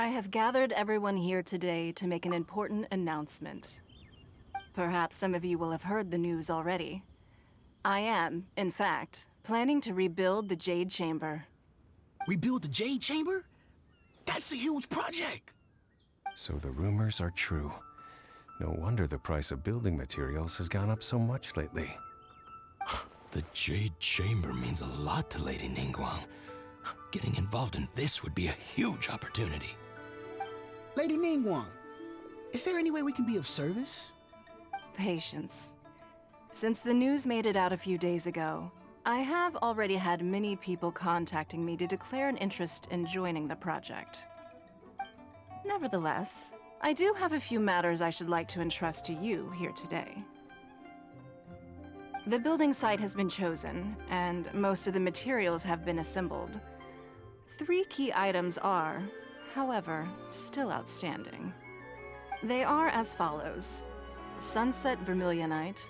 I have gathered everyone here today to make an important announcement. Perhaps some of you will have heard the news already. I am, in fact, planning to rebuild the Jade Chamber. Rebuild the Jade Chamber? That's a huge project! So the rumors are true. No wonder the price of building materials has gone up so much lately. The Jade Chamber means a lot to Lady Ningguang. Getting involved in this would be a huge opportunity. Lady Ningguang, is there any way we can be of service? Patience. Since the news made it out a few days ago, I have already had many people contacting me to declare an interest in joining the project. Nevertheless, I do have a few matters I should like to entrust to you here today. The building site has been chosen, and most of the materials have been assembled. 3 key items are, however, still outstanding. They are as follows: Sunset Vermilionite,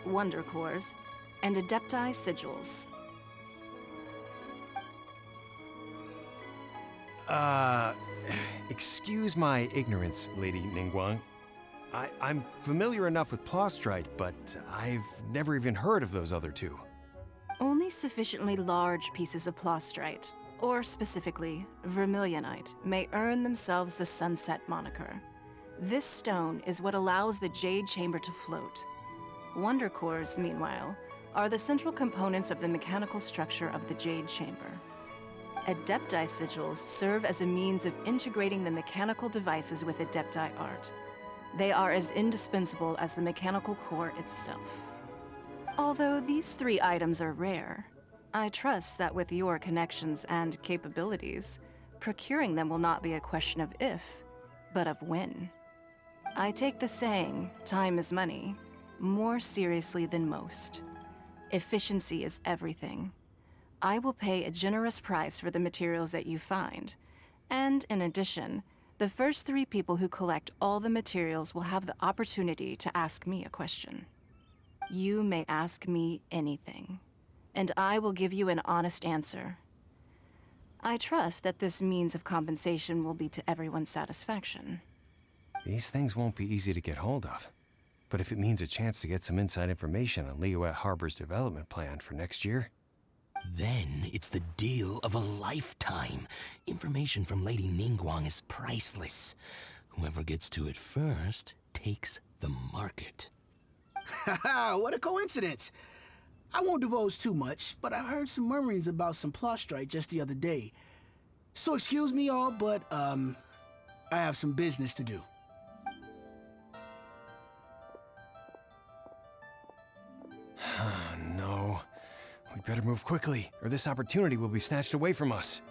Wonder Cores, and Adepti Sigils. Excuse my ignorance, Lady Ningguang. I'm familiar enough with Plostrite, but I've never even heard of those other 2. Only sufficiently large pieces of Plostrite, or specifically Vermilionite, may earn themselves the Sunset moniker. This stone is what allows the Jade Chamber to float. Wonder Cores, meanwhile, are the central components of the mechanical structure of the Jade Chamber. Adepti Sigils serve as a means of integrating the mechanical devices with Adepti art. They are as indispensable as the mechanical core itself. Although these 3 items are rare, I trust that with your connections and capabilities, procuring them will not be a question of if, but of when. I take the saying, time is money, more seriously than most. Efficiency is everything. I will pay a generous price for the materials that you find, and in addition, the first 3 people who collect all the materials will have the opportunity to ask me a question. You may ask me anything, and I will give you an honest answer. I trust that this means of compensation will be to everyone's satisfaction. These things won't be easy to get hold of. But if it means a chance to get some inside information on Liyue Harbor's development plan for next year... Then it's the deal of a lifetime. Information from Lady Ningguang is priceless. Whoever gets to it first takes the market. Haha, what a coincidence! I won't divulge too much, but I heard some murmurings about some Plostrite just the other day. So excuse me all, but, I have some business to do. No. We better move quickly, or this opportunity will be snatched away from us.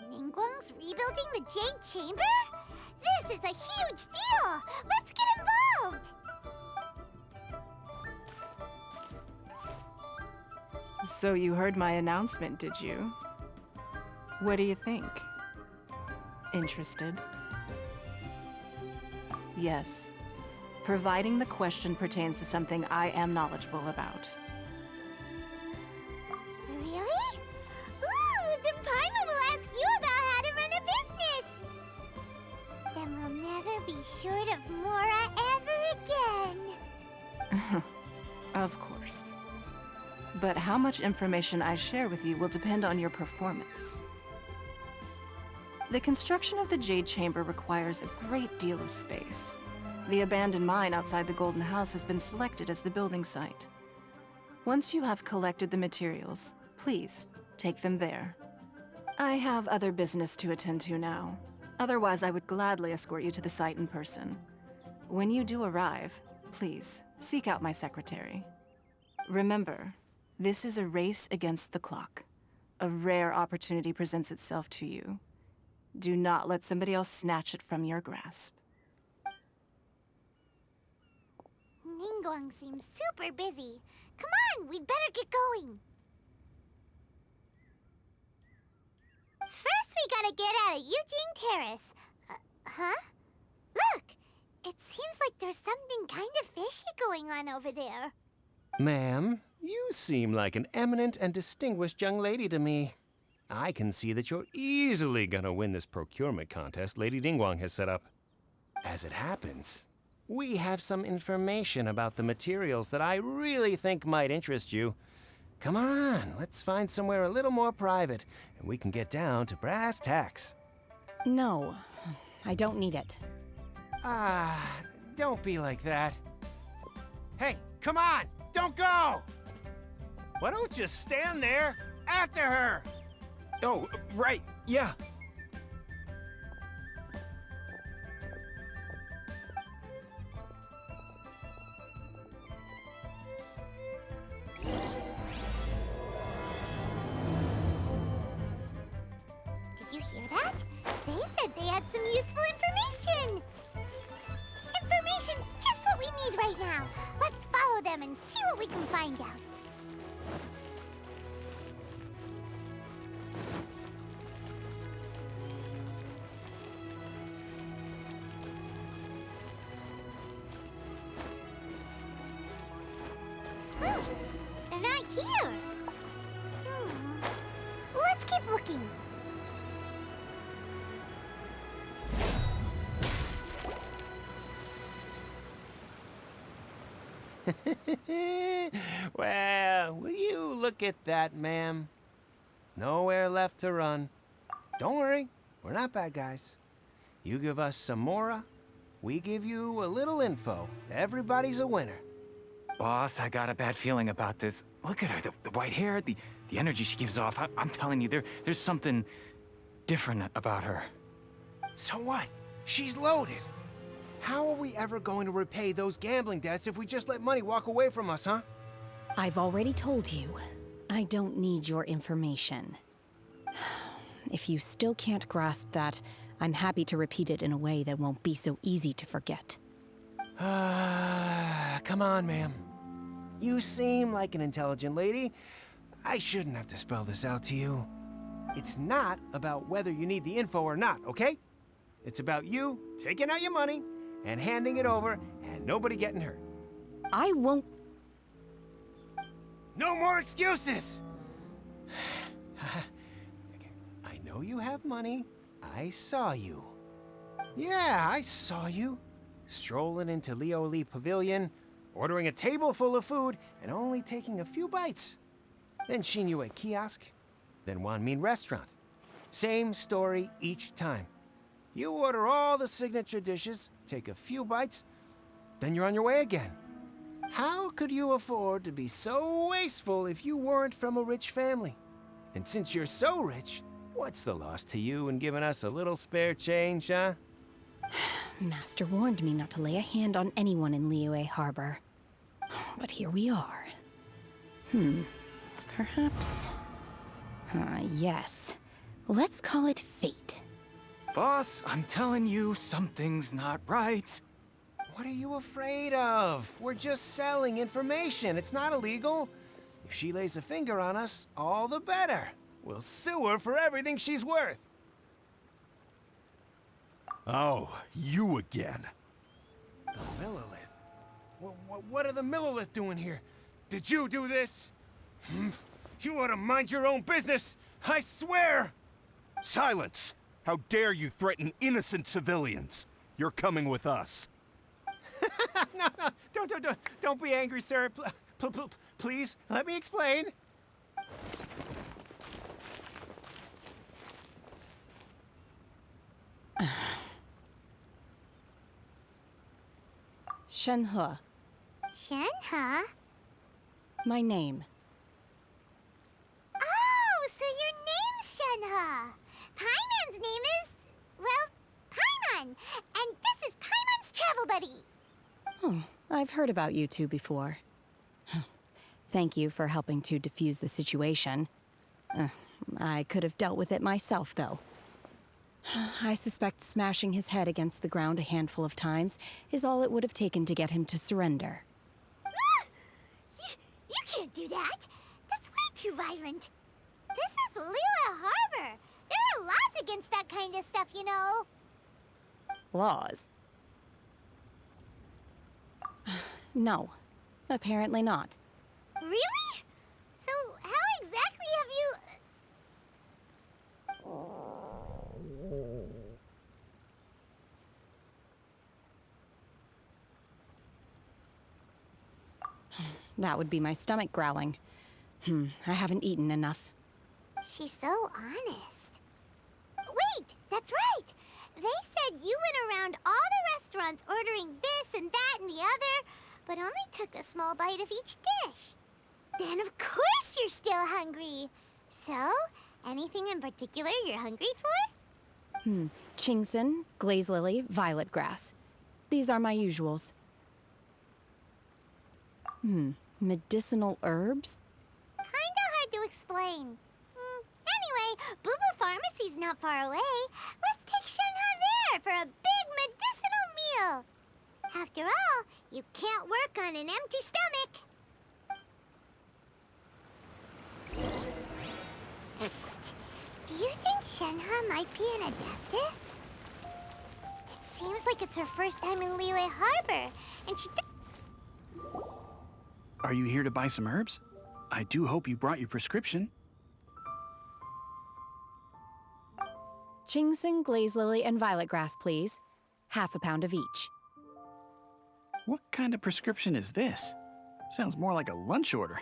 Ningguang's rebuilding the Jade Chamber? This is a huge deal! Let's get involved! So you heard my announcement, did you? What do you think? Interested? Yes. Providing the question pertains to something I am knowledgeable about. Really? Ooh, then Paimon will ask you about how to run a business! Then we'll never be short of Mora ever again! Of course. But how much information I share with you will depend on your performance. The construction of the Jade Chamber requires a great deal of space. The abandoned mine outside the Golden House has been selected as the building site. Once you have collected the materials, please take them there. I have other business to attend to now. Otherwise, I would gladly escort you to the site in person. When you do arrive, please seek out my secretary. Remember, this is a race against the clock. A rare opportunity presents itself to you. Do not let somebody else snatch it from your grasp. Ningguang seems super busy. Come on, we'd better get going. First, we gotta get out of Eugene Terrace. Huh? Look! It seems like there's something kind of fishy going on over there. Ma'am, you seem like an eminent and distinguished young lady to me. I can see that you're easily gonna win this procurement contest Lady Ningguang has set up. As it happens, we have some information about the materials that I really think might interest you. Come on, let's find somewhere a little more private, and we can get down to brass tacks. No, I don't need it. Don't be like that. Hey, come on, don't go! Why don't you stand there after her? Oh, right, yeah. Did you hear that? They said they had some useful information. Information's just what we need right now. Let's follow them and see what we can find out. Huh, they're not here. Let's keep looking. Well, will you look at that, ma'am? Nowhere left to run. Don't worry, we're not bad guys. You give us some mora, we give you a little info. Everybody's a winner. Boss, I got a bad feeling about this. Look at her, the white hair, the energy she gives off. I'm telling you, there's something different about her. So what? She's loaded. How are we ever going to repay those gambling debts if we just let money walk away from us, huh? I've already told you, I don't need your information. If you still can't grasp that, I'm happy to repeat it in a way that won't be so easy to forget. Come on, ma'am. You seem like an intelligent lady. I shouldn't have to spell this out to you. It's not about whether you need the info or not, okay? It's about you taking out your money and handing it over and nobody getting hurt. I won't. No more excuses! I know you have money. I saw you. Yeah, I saw you. Strolling into Leo Lee Pavilion, ordering a table full of food, and only taking a few bites. Then Shenhe Kiosk, then Wanmin Restaurant. Same story each time. You order all the signature dishes, take a few bites, then you're on your way again. How could you afford to be so wasteful if you weren't from a rich family? And since you're so rich, what's the loss to you in giving us a little spare change, huh? Master warned me not to lay a hand on anyone in Liyue Harbor. But here we are. Perhaps... yes. Let's call it fate. Boss, I'm telling you, something's not right. What are you afraid of? We're just selling information. It's not illegal. If she lays a finger on us, all the better. We'll sue her for everything she's worth. Oh, you again. The Millilith? What are the Millilith doing here? Did you do this? You ought to mind your own business, I swear! Silence! How dare you threaten innocent civilians? You're coming with us. No, don't be angry, sir. Please, let me explain. Shenhe, Shenhe? my name. Oh, so your name's Shenhe. Paimon's name is, well, Paimon. And this is Paimon's travel buddy. Oh, I've heard about you two before. Thank you for helping to defuse the situation. I could have dealt with it myself, though. I suspect smashing his head against the ground a handful of times is all it would have taken to get him to surrender. You can't do that. That's way too violent. This is Liyue Harbor. There are laws against that kind of stuff, you know. Laws? No, apparently not. Really? So how exactly have you... that would be my stomach growling. I haven't eaten enough. She's so honest. Wait, that's right! They said you went around all the restaurants ordering this and that and the other, but only took a small bite of each dish. Then of course you're still hungry. So, anything in particular you're hungry for? Chingson, glaze lily, violet grass. These are my usuals. Medicinal herbs? Kinda hard to explain. Anyway, Booba Pharmacy's not far away. Let's take Shenhe there for a big medicinal meal. After all, you can't work on an empty stomach. Psst. Do you think Shenhe might be an adeptus? It seems like it's her first time in Liyue Harbor, and she... Are you here to buy some herbs? I do hope you brought your prescription. Chingson, glaze lily, and violet grass, please. Half a pound of each. What kind of prescription is this? Sounds more like a lunch order.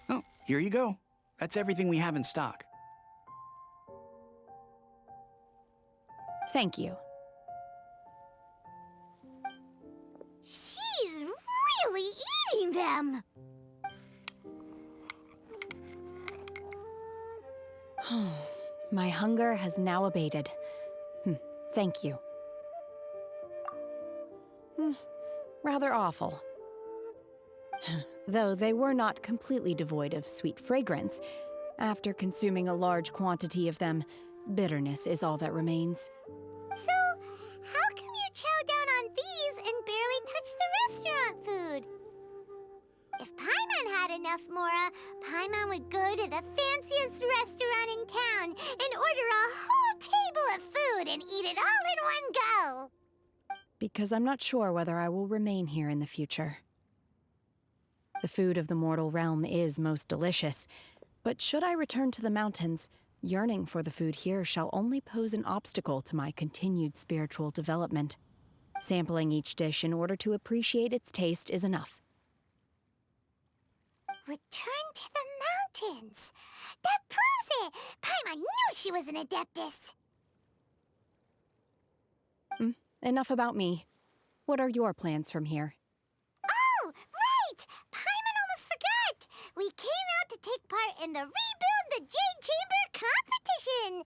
Oh, here you go. That's everything we have in stock. Thank you. She's really eating them! My hunger has now abated. Thank you. Rather awful. Though they were not completely devoid of sweet fragrance. After consuming a large quantity of them, bitterness is all that remains. So, how come you chow down on these and barely touch the restaurant food? If Paimon had enough Mora, Paimon would go to the fanciest restaurant in town and order a whole table of food and eat it all in one go. Because I'm not sure whether I will remain here in the future. The food of the mortal realm is most delicious, but should I return to the mountains, yearning for the food here shall only pose an obstacle to my continued spiritual development. Sampling each dish in order to appreciate its taste is enough. Return to the mountains! That proves it! Paimon knew she was an adeptus! Enough about me. What are your plans from here? Oh, right! Paimon almost forgot! We came out to take part in the Rebuild the Jade Chamber competition!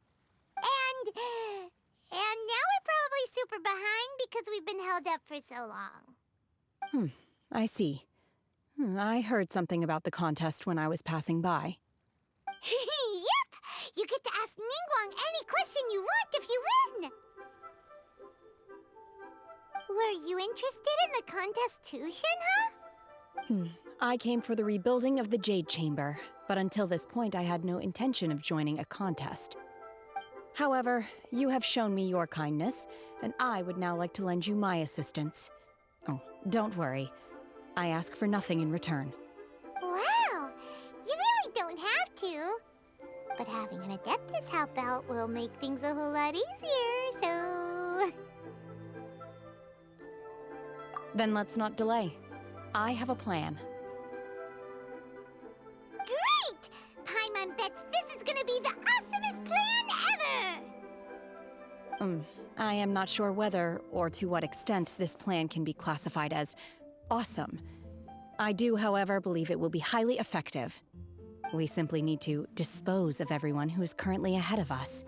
And now we're probably super behind because we've been held up for so long. I see. I heard something about the contest when I was passing by. Yep! You get to ask Ningguang any question you want if you win! Were you interested in the contest too, Shenhe? I came for the rebuilding of the Jade Chamber, but until this point I had no intention of joining a contest. However, you have shown me your kindness, and I would now like to lend you my assistance. Oh, don't worry. I ask for nothing in return. Wow! You really don't have to. But having an Adeptus help out will make things a whole lot easier, so... Then let's not delay. I have a plan. Great! Paimon bets this is gonna be the awesomest plan ever! I am not sure whether or to what extent this plan can be classified as awesome. I do, however, believe it will be highly effective. We simply need to dispose of everyone who is currently ahead of us.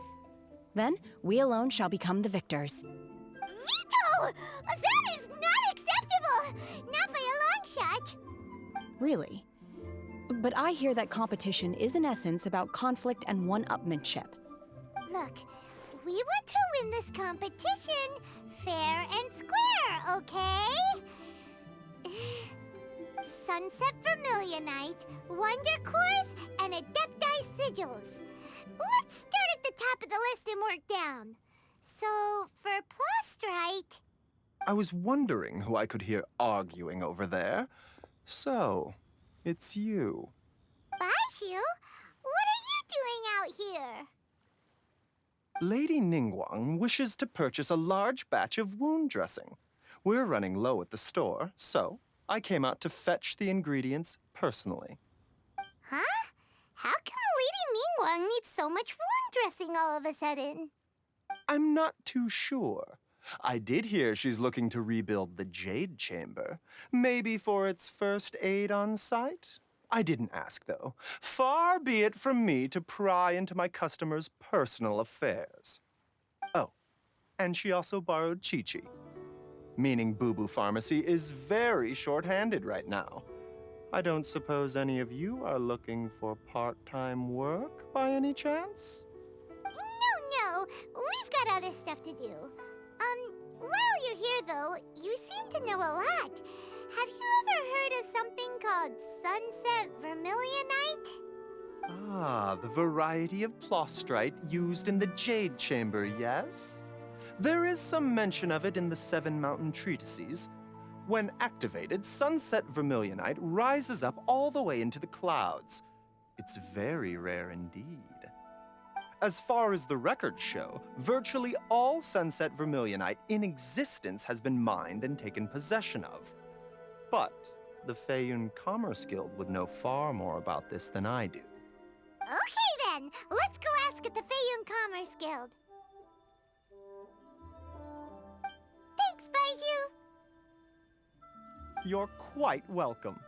Then, we alone shall become the victors. Veto! That is not acceptable! Not by a long shot! Really? But I hear that competition is in essence about conflict and one-upmanship. Look, we want to win this competition fair and square, okay? Sunset Vermilionite, Wonder Cores, and Adepti Sigils. Let's start at the top of the list and work down. So, for Plastrite... I was wondering who I could hear arguing over there. So, it's you. Baishu? What are you doing out here? Lady Ningguang wishes to purchase a large batch of wound dressing. We're running low at the store, so I came out to fetch the ingredients personally. Huh? How come Lady Ningguang needs so much wound dressing all of a sudden? I'm not too sure. I did hear she's looking to rebuild the Jade Chamber. Maybe for its first aid on site? I didn't ask, though. Far be it from me to pry into my customers' personal affairs. Oh, and she also borrowed Chi-Chi. Meaning Boo Boo Pharmacy is very short-handed right now. I don't suppose any of you are looking for part-time work by any chance? No, we've got other stuff to do. While you're here though, you seem to know a lot. Have you ever heard of something called Sunset Vermilionite? Ah, the variety of plostrite used in the Jade Chamber, yes? There is some mention of it in the Seven Mountain Treatises. When activated, Sunset Vermilionite rises up all the way into the clouds. It's very rare indeed. As far as the records show, virtually all Sunset Vermilionite in existence has been mined and taken possession of. But the Feiyun Commerce Guild would know far more about this than I do. Okay then, let's go ask at the Feiyun Commerce Guild. Thanks, Baiju. You're quite welcome.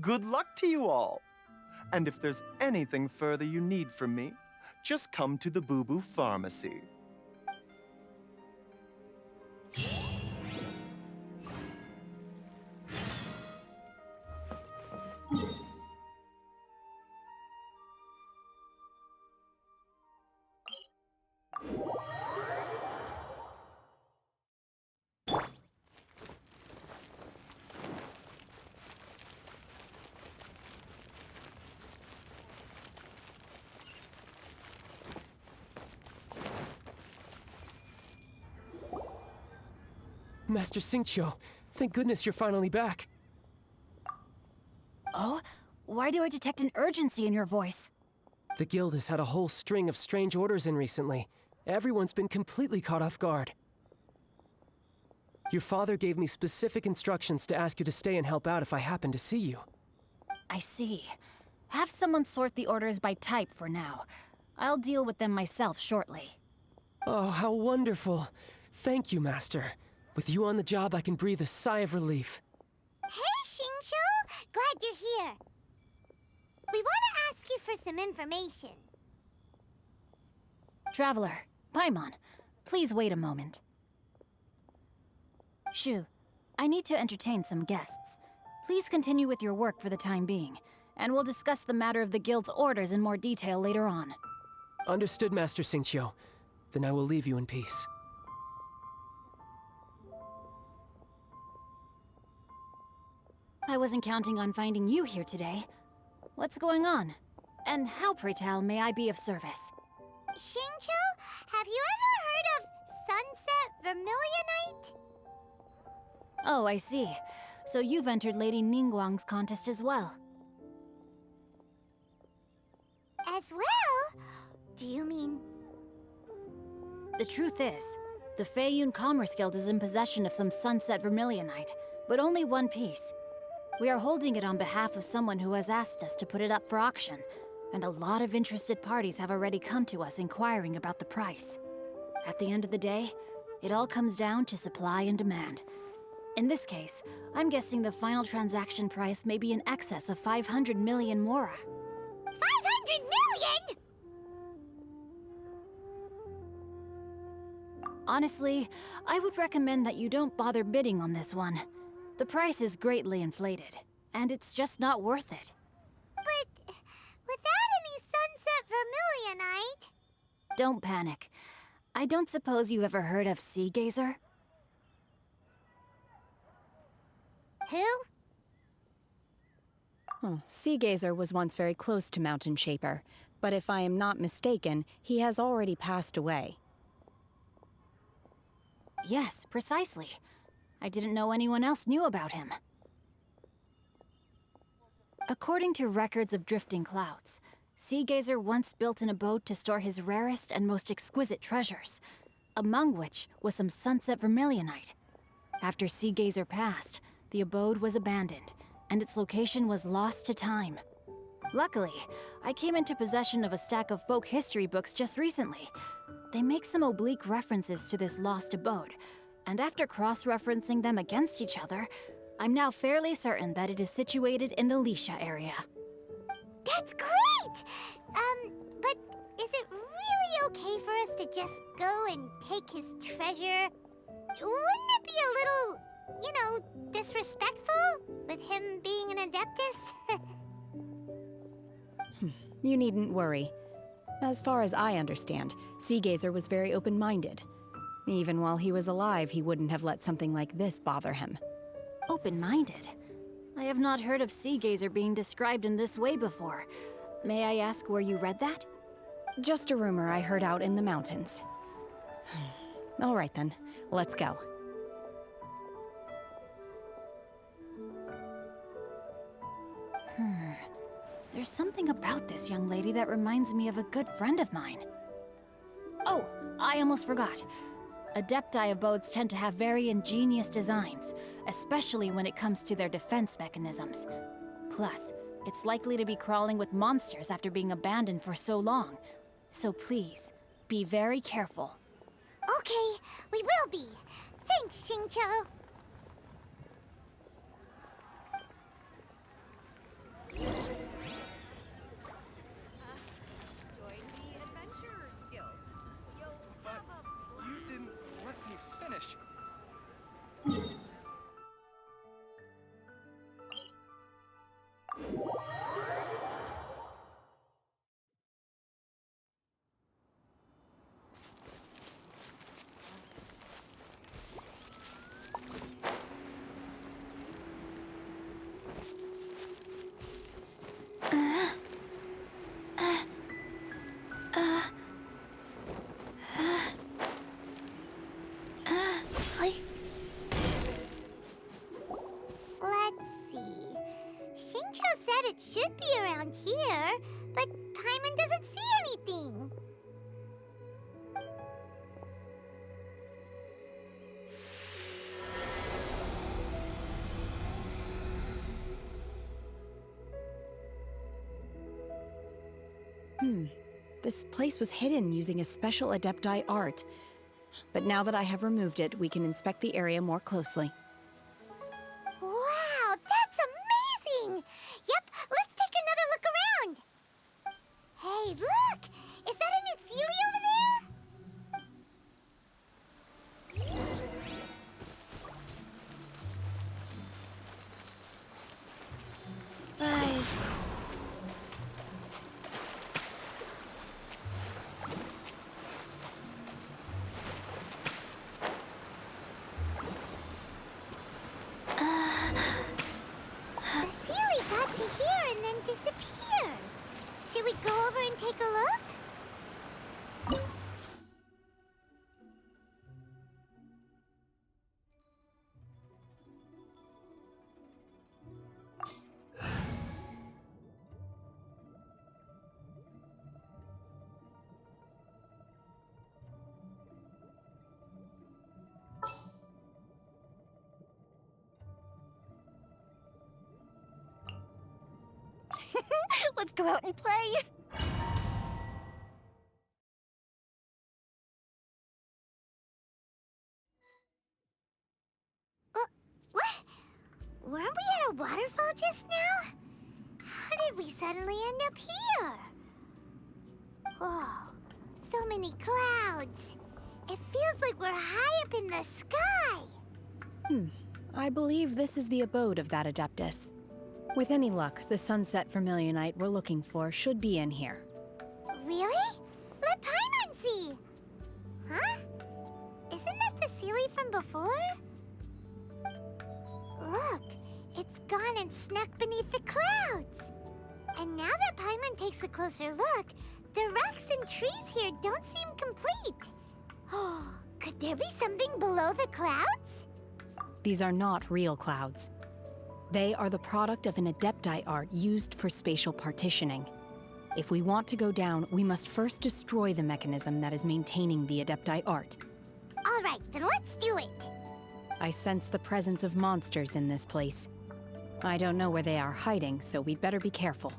Good luck to you all. And if there's anything further you need from me, just come to the Boo Boo Pharmacy. Master Xingqiu, thank goodness you're finally back. Oh? Why do I detect an urgency in your voice? The guild has had a whole string of strange orders in recently. Everyone's been completely caught off guard. Your father gave me specific instructions to ask you to stay and help out if I happen to see you. I see. Have someone sort the orders by type for now. I'll deal with them myself shortly. Oh, how wonderful. Thank you, Master. With you on the job, I can breathe a sigh of relief. Hey, Xingqiu! Glad you're here. We want to ask you for some information. Traveler, Paimon, please wait a moment. Shu, I need to entertain some guests. Please continue with your work for the time being, and we'll discuss the matter of the guild's orders in more detail later on. Understood, Master Xingqiu. Then I will leave you in peace. I wasn't counting on finding you here today. What's going on? And how, pray tell, may I be of service? Xingqiu, have you ever heard of Sunset Vermilionite? Oh, I see. So you've entered Lady Ningguang's contest as well. As well? Do you mean... The truth is, the Feiyun Commerce Guild is in possession of some Sunset Vermilionite, but only one piece. We are holding it on behalf of someone who has asked us to put it up for auction, and a lot of interested parties have already come to us inquiring about the price. At the end of the day, it all comes down to supply and demand. In this case, I'm guessing the final transaction price may be in excess of 500 million mora. 500 million?! Honestly, I would recommend that you don't bother bidding on this one. The price is greatly inflated, and it's just not worth it. But without any Sunset Vermilionite... Don't panic. I don't suppose you ever heard of Sea Gazer? Who? Sea Gazer was once very close to Mountain Shaper, but if I am not mistaken, he has already passed away. Yes, precisely. I didn't know anyone else knew about him. According to records of drifting clouds, Sea Gazer once built an abode to store his rarest and most exquisite treasures, among which was some Sunset Vermilionite. After Sea Gazer passed, the abode was abandoned, and its location was lost to time. Luckily, I came into possession of a stack of folk history books just recently. They make some oblique references to this lost abode, and after cross-referencing them against each other, I'm now fairly certain that it is situated in the Lisha area. That's great! But is it really okay for us to just go and take his treasure? Wouldn't it be a little, disrespectful with him being an Adeptus? You needn't worry. As far as I understand, Seagazer was very open-minded. Even while he was alive, he wouldn't have let something like this bother him. Open-minded? I have not heard of Seagazer being described in this way before. May I ask where you read that? Just a rumor I heard out in the mountains. All right then, let's go. There's something about this young lady that reminds me of a good friend of mine. Oh, I almost forgot. Adepti abodes tend to have very ingenious designs, especially when it comes to their defense mechanisms. Plus, it's likely to be crawling with monsters after being abandoned for so long. So please, be very careful. Okay, we will be. Thanks, Xingqiu. You didn't let me finish. Let's see. Xingqiu said it should be around here, but Paimon doesn't see anything. This place was hidden using a special Adepti art. But now that I have removed it, we can inspect the area more closely. Wow, that's amazing! Yep, let's take another look around. Hey, look! Is that a new Sealy over there? Rise. The Sealy got to here and then disappeared. Should we go over and take a look? Let's go out and play! What? Weren't we at a waterfall just now? How did we suddenly end up here? Oh, so many clouds. It feels like we're high up in the sky. I believe this is the abode of that Adeptus. With any luck, the sunset vermilionite we're looking for should be in here. Really? Let Paimon see! Huh? Isn't that the Sealy from before? Look, it's gone and snuck beneath the clouds. And now that Paimon takes a closer look, the rocks and trees here don't seem complete. Oh, could there be something below the clouds? These are not real clouds. They are the product of an Adepti art used for spatial partitioning. If we want to go down, we must first destroy the mechanism that is maintaining the Adepti art. All right, then let's do it. I sense the presence of monsters in this place. I don't know where they are hiding, so we'd better be careful.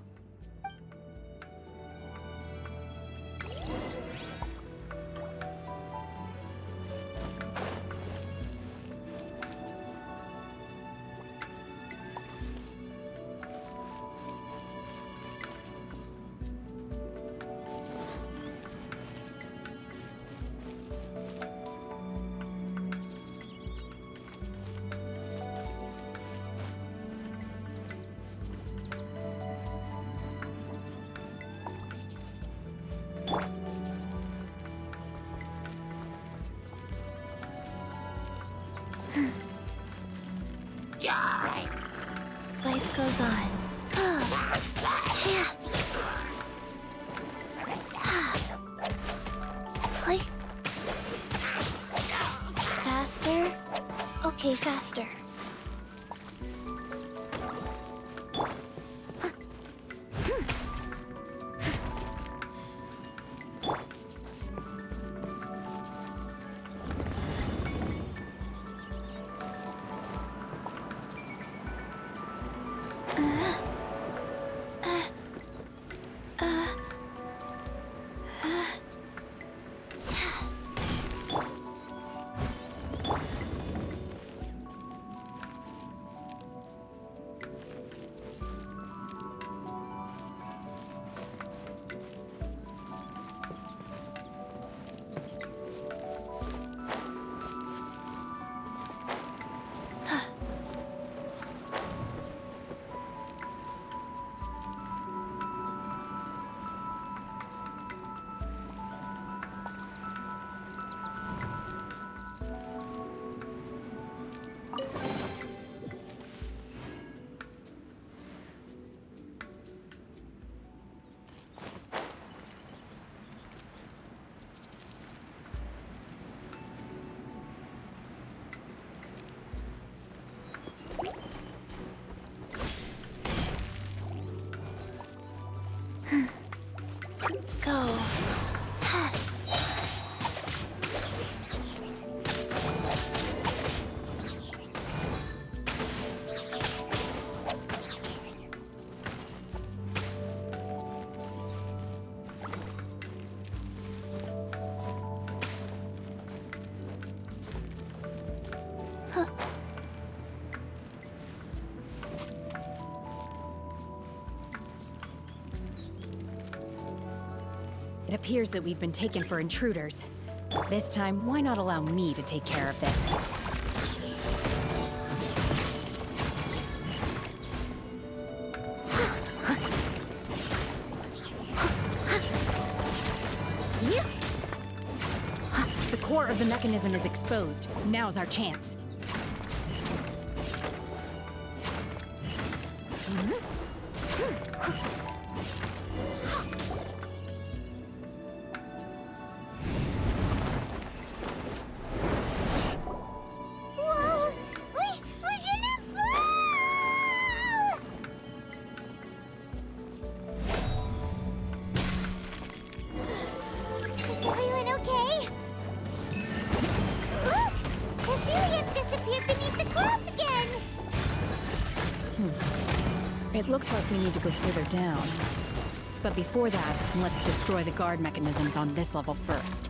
Life goes on. Play. Faster. Okay, faster. Go. It appears that we've been taken for intruders. This time, why not allow me to take care of this? The core of the mechanism is exposed. Now's our chance. Whoa! We're gonna fall! Is everyone okay? Look! The helium disappeared beneath the clouds again! It looks like we need to go further down. But before that, let's destroy the guard mechanisms on this level first.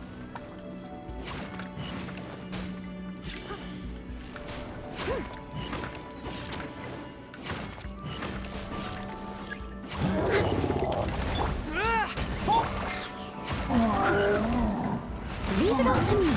Leave it all to me.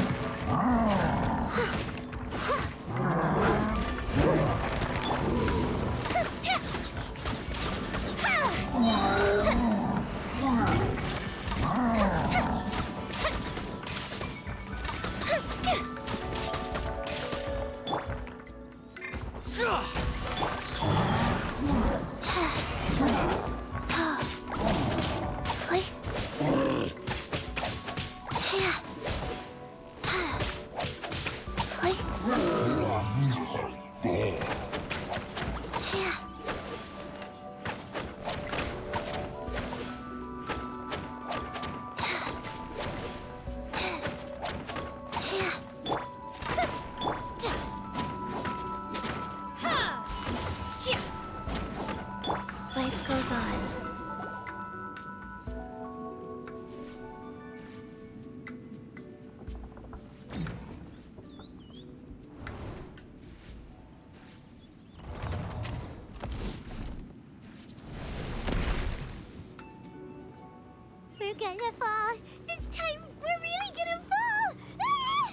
gonna fall. This time, we're really gonna fall. Ah!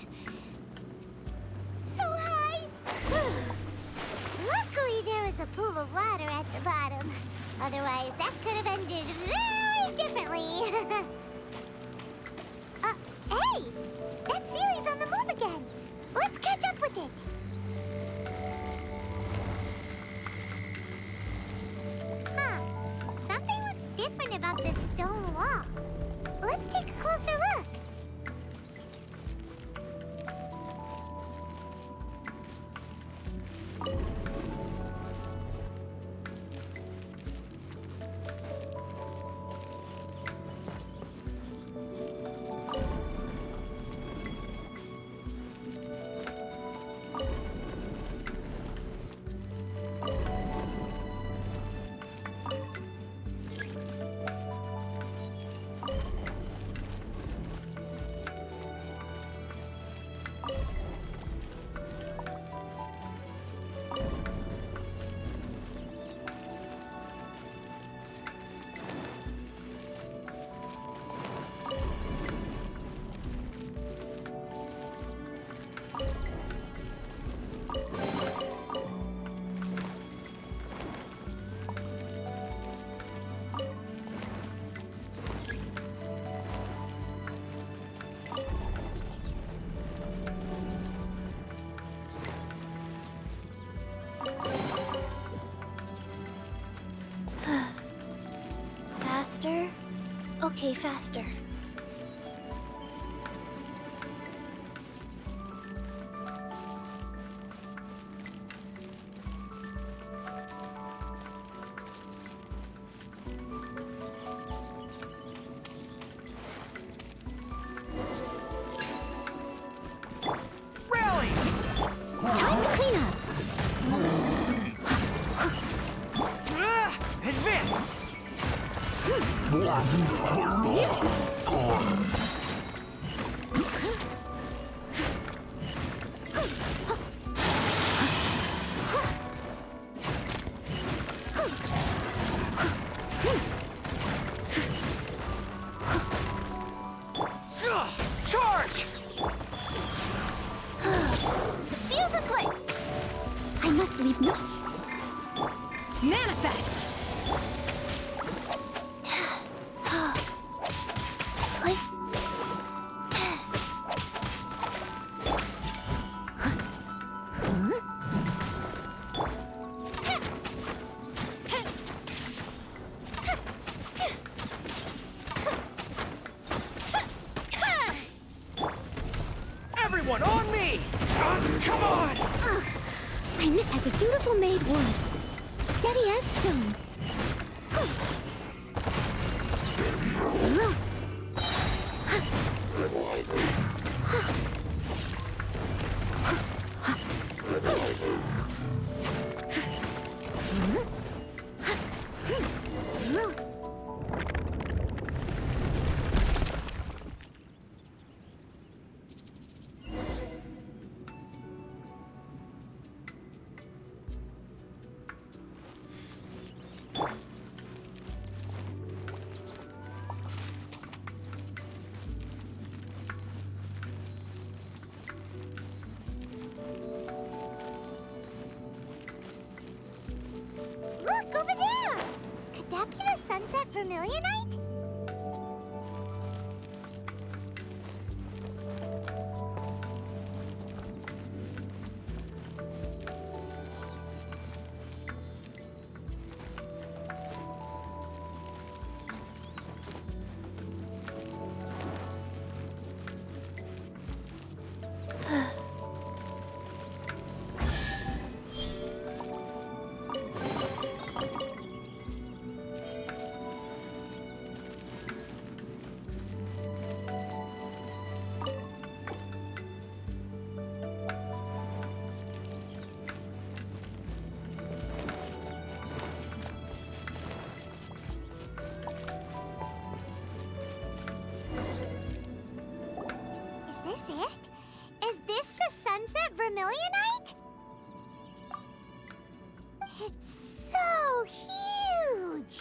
So high. Luckily, there was a pool of water at the bottom. Otherwise, that could have ended very differently. Hey! That Sealy's on the move again. Let's catch up with it. Huh. Something looks different about this stone wall. Let's take a closer look. Faster? Okay, faster. Time to clean up. Advance! Charge! The fuse is lit. I must leave no. Manifest! Everyone on me! Come on! I knit as a dutiful maid would. Steady as stone. Look, over there! Could that be the sunset vermilionite? Vermilionite? It's so huge!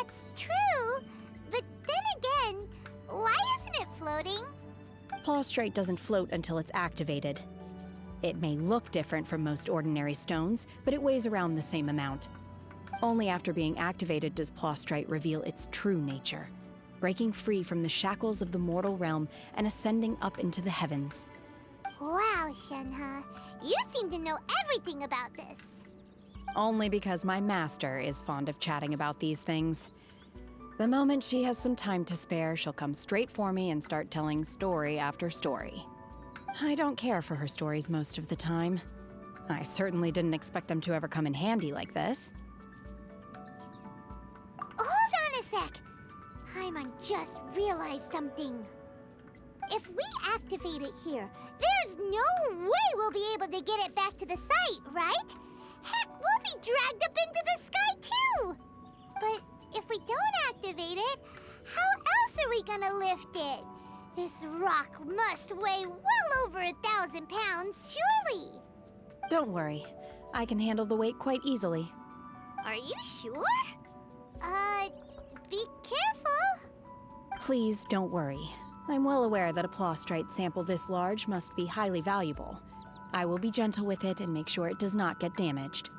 That's true, but then again, why isn't it floating? Plostrite doesn't float until it's activated. It may look different from most ordinary stones, but it weighs around the same amount. Only after being activated does Plostrite reveal its true nature, breaking free from the shackles of the mortal realm and ascending up into the heavens. Wow, Shenhe, you seem to know everything about this. Only because my master is fond of chatting about these things. The moment she has some time to spare, she'll come straight for me and start telling story after story. I don't care for her stories most of the time. I certainly didn't expect them to ever come in handy like this. Hold on a sec. Paimon just realized something. If we activate it here, there's no way we'll be able to get it back to the site, right? Heck, we'll be dragged up into the sky too! But if we don't activate it, how else are we gonna lift it? This rock must weigh well over 1,000 pounds, surely! Don't worry. I can handle the weight quite easily. Are you sure? Be careful. Please don't worry. I'm well aware that a Plostrite sample this large must be highly valuable. I will be gentle with it and make sure it does not get damaged.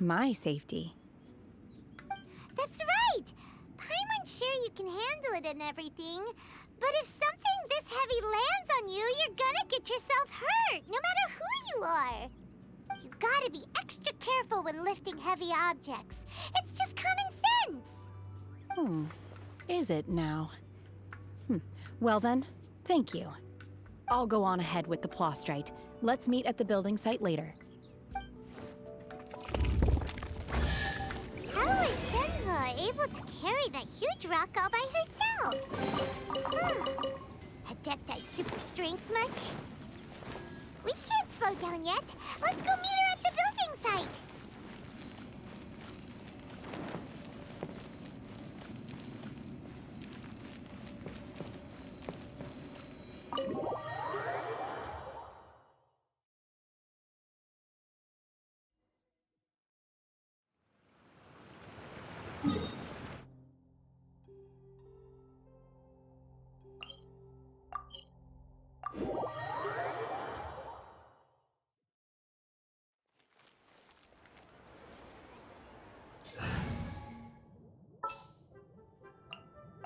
My safety. That's right! Paimon's sure you can handle it and everything, but if something this heavy lands on you, you're gonna get yourself hurt, no matter who you are. You gotta be extra careful when lifting heavy objects. It's just common sense. Is it now? Well then, thank you. I'll go on ahead with the Plostrite. Let's meet at the building site later. How is Shenhe able to carry that huge rock all by herself? Adepti super strength much? We can't slow down yet. Let's go meet her at the building site.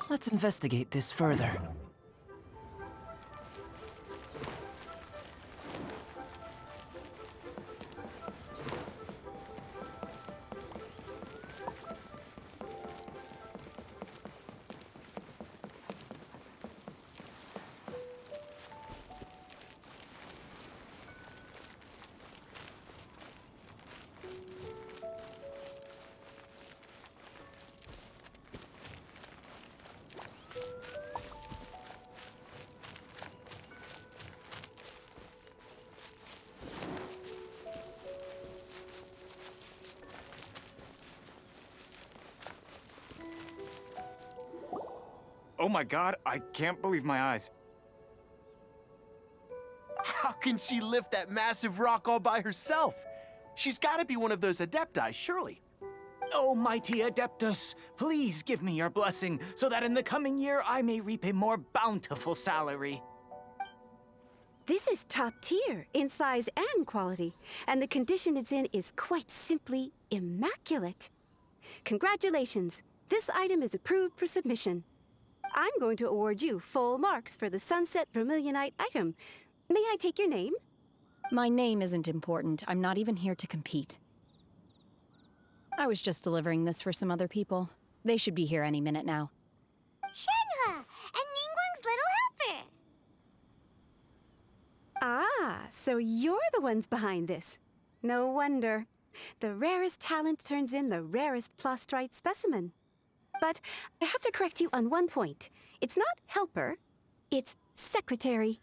Let's investigate this further. Oh my god, I can't believe my eyes. How can she lift that massive rock all by herself? She's gotta be one of those Adepti, surely. Oh, mighty Adeptus, please give me your blessing so that in the coming year I may reap a more bountiful salary. This is top tier in size and quality, and the condition it's in is quite simply immaculate. Congratulations, this item is approved for submission. I'm going to award you full marks for the Sunset Vermilionite item. May I take your name? My name isn't important. I'm not even here to compete. I was just delivering this for some other people. They should be here any minute now. Shenhe and Ningguang's little helper. Ah, so you're the ones behind this. No wonder. The rarest talent turns in the rarest Plostrite specimen. But I have to correct you on one point. It's not helper, it's secretary.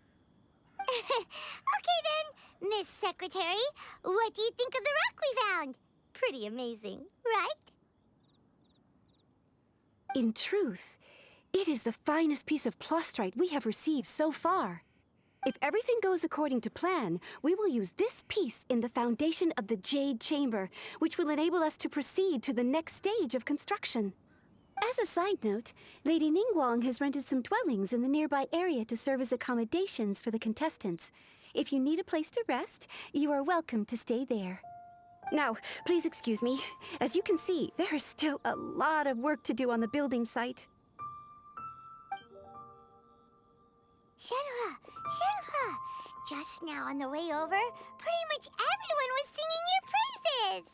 Okay then, Miss Secretary, what do you think of the rock we found? Pretty amazing, right? In truth, it is the finest piece of Plostrite we have received so far. If everything goes according to plan, we will use this piece in the foundation of the Jade Chamber, which will enable us to proceed to the next stage of construction. As a side note, Lady Ningguang has rented some dwellings in the nearby area to serve as accommodations for the contestants. If you need a place to rest, you are welcome to stay there. Now, please excuse me. As you can see, there is still a lot of work to do on the building site. Shenhe! Shenhe! Just now on the way over, pretty much everyone was singing your praises!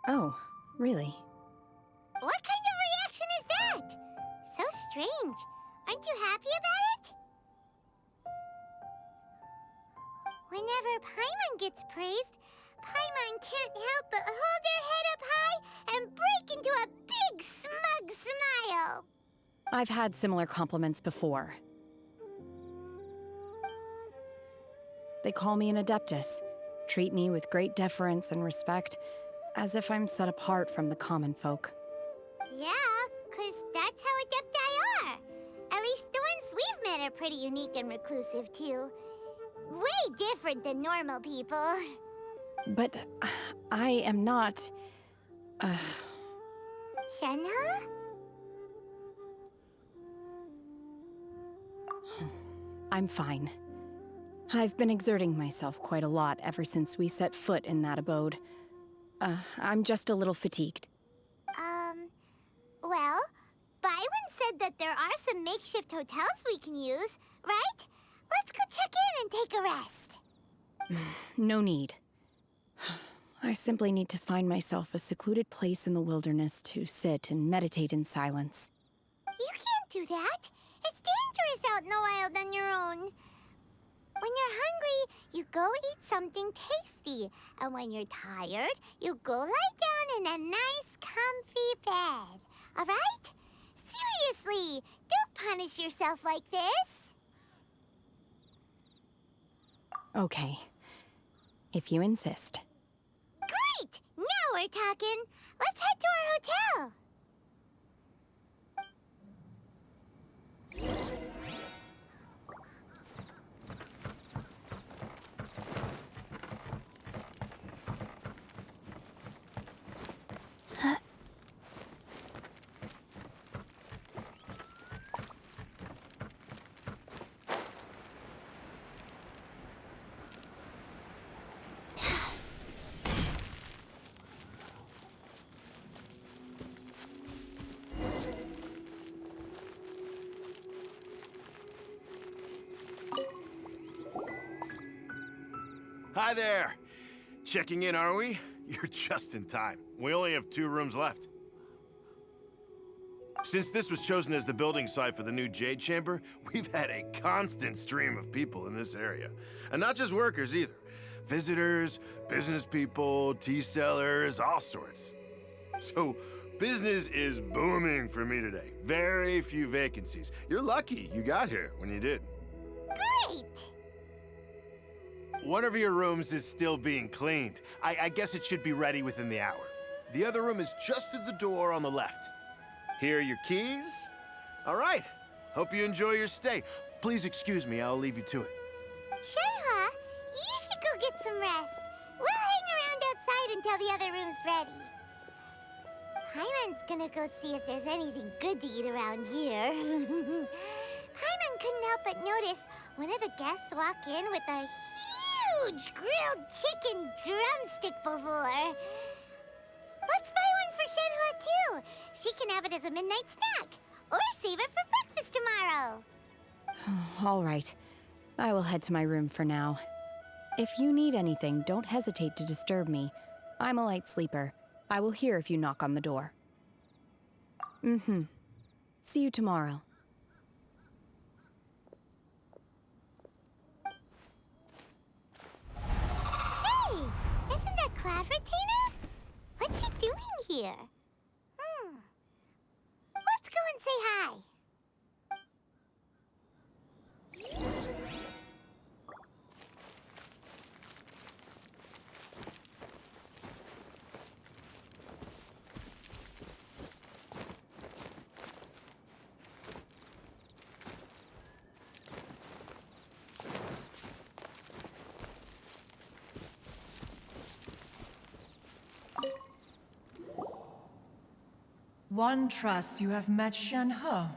Oh, really? What kind of reaction is that? So strange. Aren't you happy about it? Whenever Paimon gets praised, Paimon can't help but hold their head up high and break into a big, smug smile. I've had similar compliments before. They call me an adeptus, treat me with great deference and respect, as if I'm set apart from the common folk. Yeah, 'cause that's how adepti are. At least the ones we've met are pretty unique and reclusive, too. Way different than normal people. But I am not... Shenhe? I'm fine. I've been exerting myself quite a lot ever since we set foot in that abode. I'm just a little fatigued. Well, Byron said that there are some makeshift hotels we can use, right? Let's go check in and take a rest. No need. I simply need to find myself a secluded place in the wilderness to sit and meditate in silence. You can't do that. It's dangerous out in the wild on your own. When you're hungry, you go eat something tasty. And when you're tired, you go lie down in a nice, comfy bed. All right? Seriously, don't punish yourself like this. Okay. If you insist. Great! Now we're talking. Let's head to our hotel. Hi there! Checking in, are we? You're just in time. We only have 2 rooms left. Since this was chosen as the building site for the new Jade Chamber, we've had a constant stream of people in this area. And not just workers either. Visitors, business people, tea sellers, all sorts. So, business is booming for me today. Very few vacancies. You're lucky you got here when you did. Great! One of your rooms is still being cleaned. I guess it should be ready within the hour. The other room is just through the door on the left. Here are your keys. All right. Hope you enjoy your stay. Please excuse me, I'll leave you to it. Shenhe, you should go get some rest. We'll hang around outside until the other room's ready. Paimon's gonna go see if there's anything good to eat around here. Paimon couldn't help but notice one of the guests walk in with a huge grilled chicken drumstick before. Let's buy one for Shenhe too. She can have it as a midnight snack. Or save it for breakfast tomorrow. All right. I will head to my room for now. If you need anything, don't hesitate to disturb me. I'm a light sleeper. I will hear if you knock on the door. See you tomorrow. Hey! Isn't that Cloud Retainer? What's she doing here? Let's go and say hi. One trusts you have met Shenhe.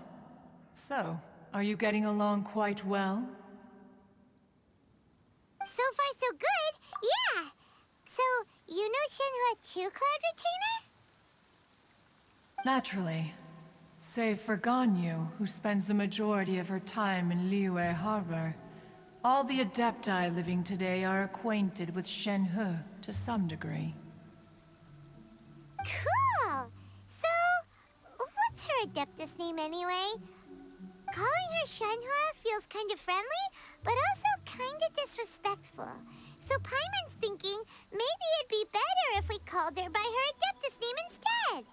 So, are you getting along quite well? So far, so good. Yeah. So, you know Shenhe too, Cloud Retainer? Naturally. Save for Ganyu, who spends the majority of her time in Liyue Harbor. All the Adepti living today are acquainted with Shenhe to some degree. Cool. So, what's her Adeptus name anyway? Calling her Shenhe feels kind of friendly, but also kind of disrespectful. So Paimon's thinking maybe it'd be better if we called her by her Adeptus name instead.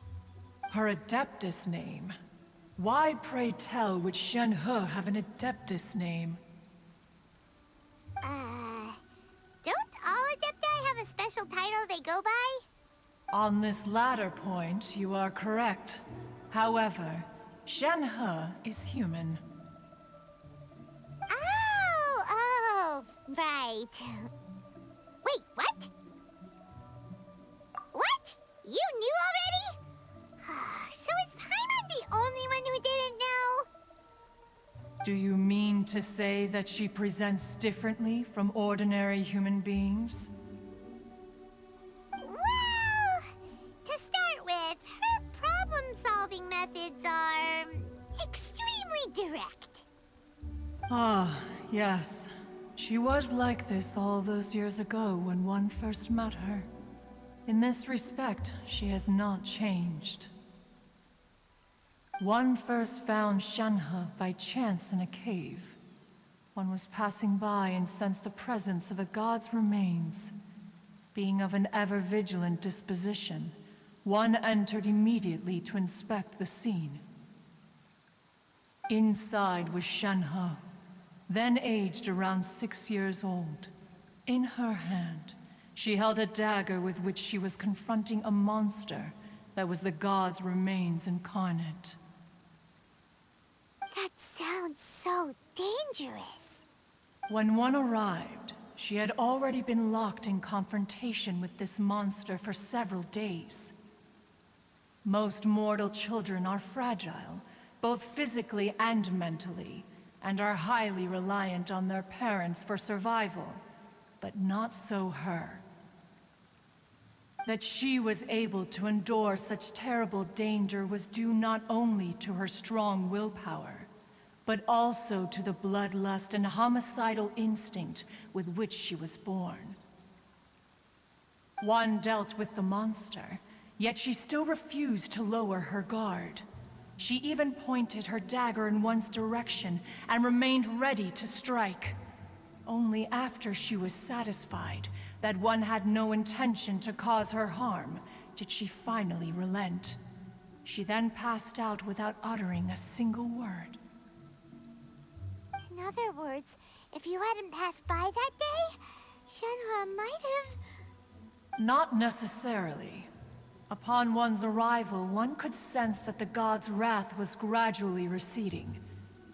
Her Adeptus name? Why, pray tell, would Shenhe have an Adeptus name? Don't all Adepti have a special title they go by? On this latter point, you are correct. However, Shenhe is human. Oh, right. Wait, what? What? You knew already? So is Paimon the only one who didn't know? Do you mean to say that she presents differently from ordinary human beings? Well, to start with, her problem-solving methods are extremely direct. Ah, yes. She was like this all those years ago when one first met her. In this respect, she has not changed. One first found Shenhe by chance in a cave. One was passing by and sensed the presence of a god's remains. Being of an ever-vigilant disposition, one entered immediately to inspect the scene. Inside was Shenhe, then aged around 6 years old. In her hand, she held a dagger with which she was confronting a monster that was the god's remains incarnate. That sounds so dangerous. When one arrived, she had already been locked in confrontation with this monster for several days. Most mortal children are fragile, both physically and mentally, and are highly reliant on their parents for survival, but not so her. That she was able to endure such terrible danger was due not only to her strong willpower, but also to the bloodlust and homicidal instinct with which she was born. One dealt with the monster, yet she still refused to lower her guard. She even pointed her dagger in one's direction and remained ready to strike. Only after she was satisfied that one had no intention to cause her harm did she finally relent. She then passed out without uttering a single word. In other words, if you hadn't passed by that day, Shenhe might have... Not necessarily. Upon one's arrival, one could sense that the god's wrath was gradually receding.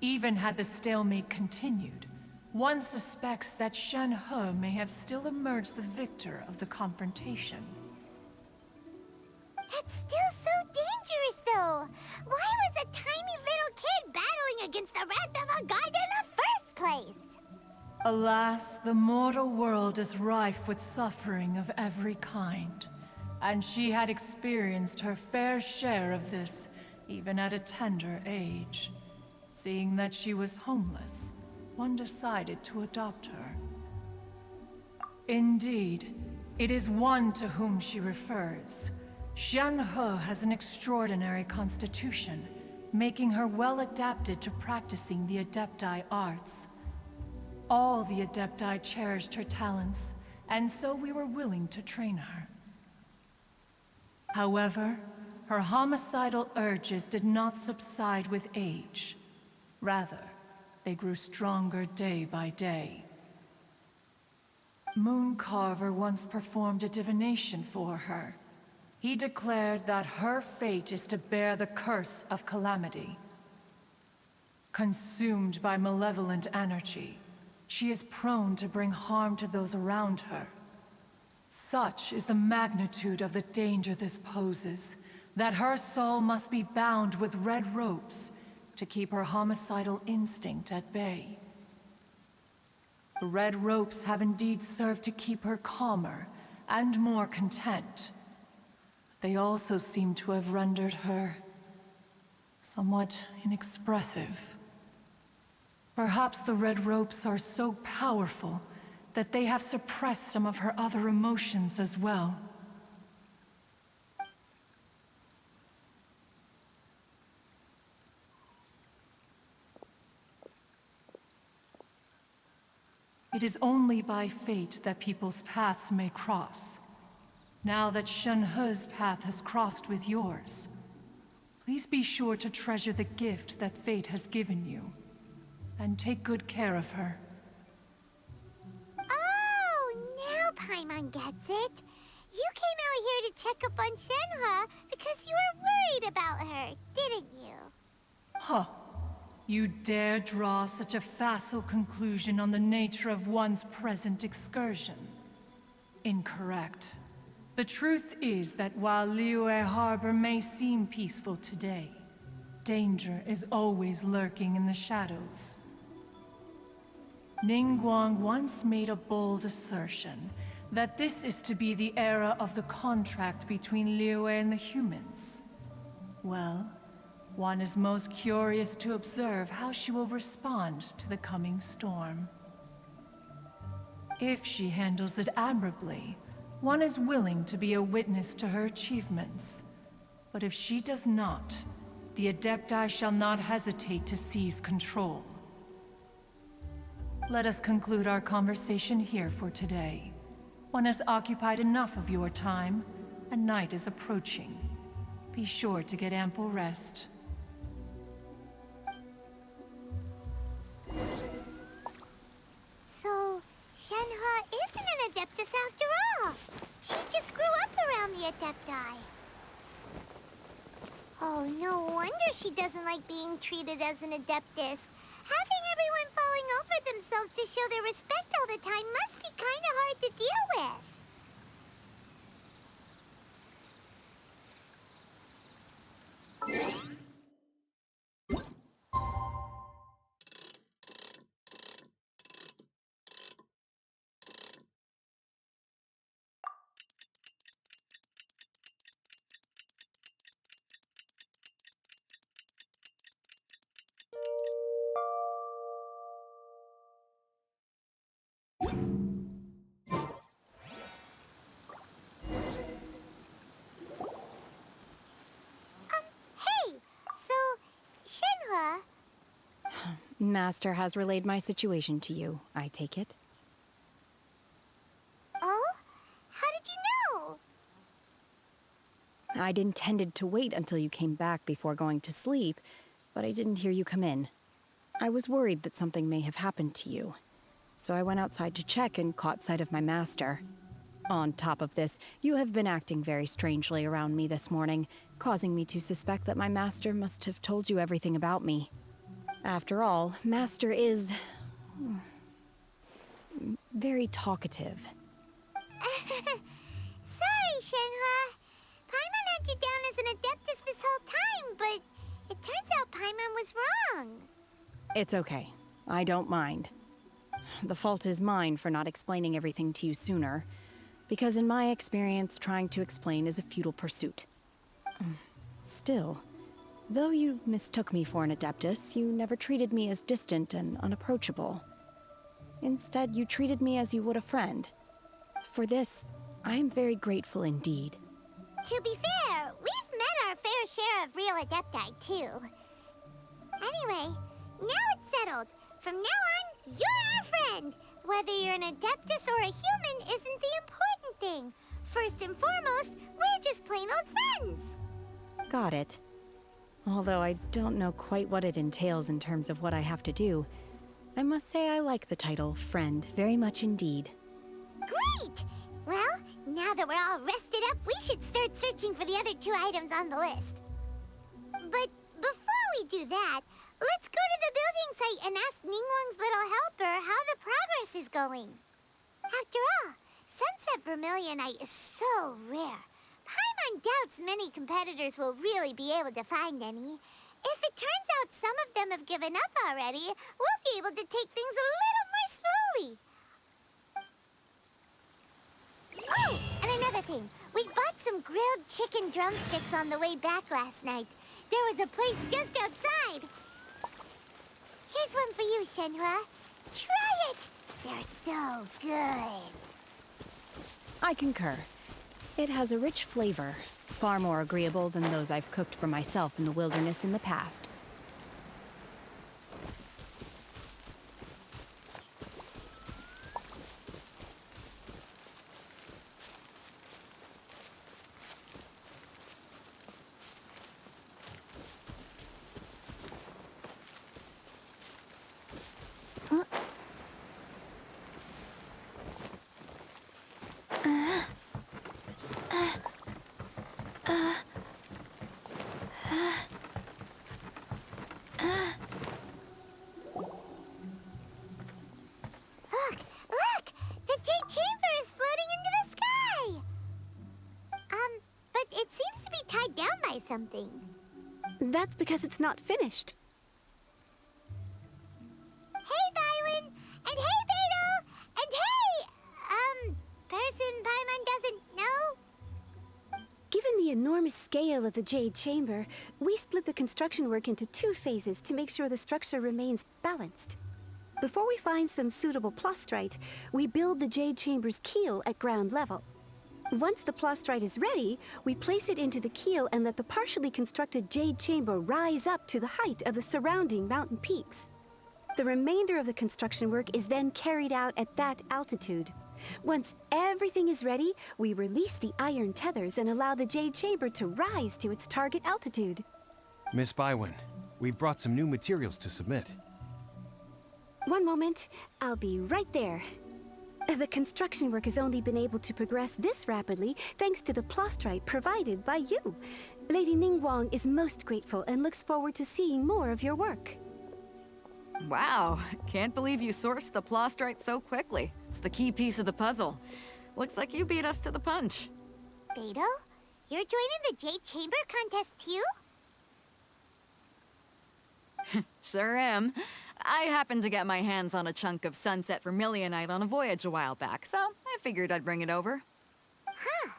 Even had the stalemate continued, one suspects that Shenhe may have still emerged the victor of the confrontation. That's still so dangerous, though. Why was a tiny little kid battling against the wrath of a god in the first place? Alas, the mortal world is rife with suffering of every kind. And she had experienced her fair share of this, even at a tender age. Seeing that she was homeless, one decided to adopt her. Indeed, it is one to whom she refers. Shenhe has an extraordinary constitution, making her well adapted to practicing the Adepti arts. All the Adepti cherished her talents, and so we were willing to train her. However, her homicidal urges did not subside with age. Rather, they grew stronger day by day. Mooncarver once performed a divination for her. He declared that her fate is to bear the curse of calamity. Consumed by malevolent energy, she is prone to bring harm to those around her. Such is the magnitude of the danger this poses, that her soul must be bound with red ropes to keep her homicidal instinct at bay. The red ropes have indeed served to keep her calmer and more content. They also seem to have rendered her somewhat inexpressive. Perhaps the red ropes are so powerful that they have suppressed some of her other emotions as well. It is only by fate that people's paths may cross. Now that Shenhe's path has crossed with yours, please be sure to treasure the gift that fate has given you, and take good care of her. Oh, now Paimon gets it. You came out here to check up on Shenhe because you were worried about her, didn't you? Huh. You dare draw such a facile conclusion on the nature of one's present excursion? Incorrect. The truth is that while Liyue Harbor may seem peaceful today, danger is always lurking in the shadows. Ningguang once made a bold assertion that this is to be the era of the contract between Liyue and the humans. Well, one is most curious to observe how she will respond to the coming storm. If she handles it admirably, one is willing to be a witness to her achievements. But if she does not, the Adepti shall not hesitate to seize control. Let us conclude our conversation here for today. One has occupied enough of your time, and night is approaching. Be sure to get ample rest. So, Shenhe isn't an Adeptus after all. She just grew up around the Adepti. Oh, no wonder she doesn't like being treated as an Adeptus. Having everyone falling over themselves to show their respect all the time must be kind of hard to deal with. Hey, so, Shenhe, Master has relayed my situation to you, I take it. oh? How did you know? I'd intended to wait until you came back before going to sleep, but I didn't hear you come in. I was worried that something may have happened to you, so I went outside to check and caught sight of my master. On top of this, you have been acting very strangely around me this morning, causing me to suspect that my master must have told you everything about me. After all, Master is very talkative. Sorry, Shenhe. Paimon had you down as an Adeptus this whole time, but it turns out Paimon was wrong. It's okay. I don't mind. The fault is mine for not explaining everything to you sooner, because in my experience, trying to explain is a futile pursuit. Still, though you mistook me for an Adeptus, you never treated me as distant and unapproachable. Instead, you treated me as you would a friend. For this, I am very grateful indeed. To be fair, we've met our fair share of real Adepti, too. Anyway, now it's settled. From now on, you're our friend. Whether you're an Adeptus or a human isn't the important thing. First and foremost, we're just plain old friends. Got it. Although I don't know quite what it entails in terms of what I have to do, I must say I like the title Friend very much indeed. Great! Well, now that we're all rested up, we should start searching for the other 2 items on the list. But before we do that, let's go to the building site and ask Ningguang's little helper how the progress is going. After all, Sunset Vermilionite is so rare. Paimon Paimon doubts many competitors will really be able to find any. If it turns out some of them have given up already, we'll be able to take things a little more slowly. Oh, and another thing. We bought some grilled chicken drumsticks on the way back last night. There was a place just outside. Here's one for you, Shenhe. Try it. They're so good. I concur. It has a rich flavor, far more agreeable than those I've cooked for myself in the wilderness in the past. Look! The Jade Chamber is floating into the sky! But it seems to be tied down by something. That's because it's not finished. Hey, Bywin! And hey, Beto! And hey! Person Paimon doesn't know? Given the enormous scale of the Jade Chamber, we split the construction work into 2 phases to make sure the structure remains balanced. Before we find some suitable plastrite, we build the Jade Chamber's keel at ground level. Once the plastrite is ready, we place it into the keel and let the partially constructed Jade Chamber rise up to the height of the surrounding mountain peaks. The remainder of the construction work is then carried out at that altitude. Once everything is ready, we release the iron tethers and allow the Jade Chamber to rise to its target altitude. Miss Bywin, we've brought some new materials to submit. One moment, I'll be right there. The construction work has only been able to progress this rapidly thanks to the plastrite provided by you. Lady Ningguang is most grateful and looks forward to seeing more of your work. Wow, can't believe you sourced the plastrite so quickly. It's the key piece of the puzzle. Looks like you beat us to the punch. Beto, you're joining the Jade Chamber contest too? Sure am. I happened to get my hands on a chunk of sunset vermilionite on a voyage a while back, so I figured I'd bring it over. Huh.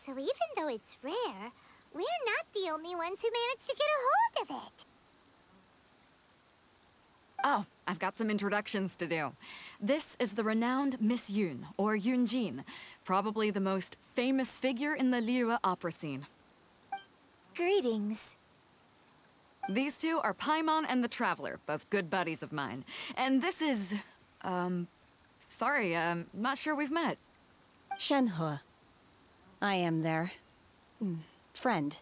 So even though it's rare, we're not the only ones who managed to get a hold of it. Oh, I've got some introductions to do. This is the renowned Miss Yun, or Yunjin, probably the most famous figure in the Liyue opera scene. Greetings. These two are Paimon and the Traveler, both good buddies of mine. And this is... sorry, not sure we've met. Shenhe. I am their... friend.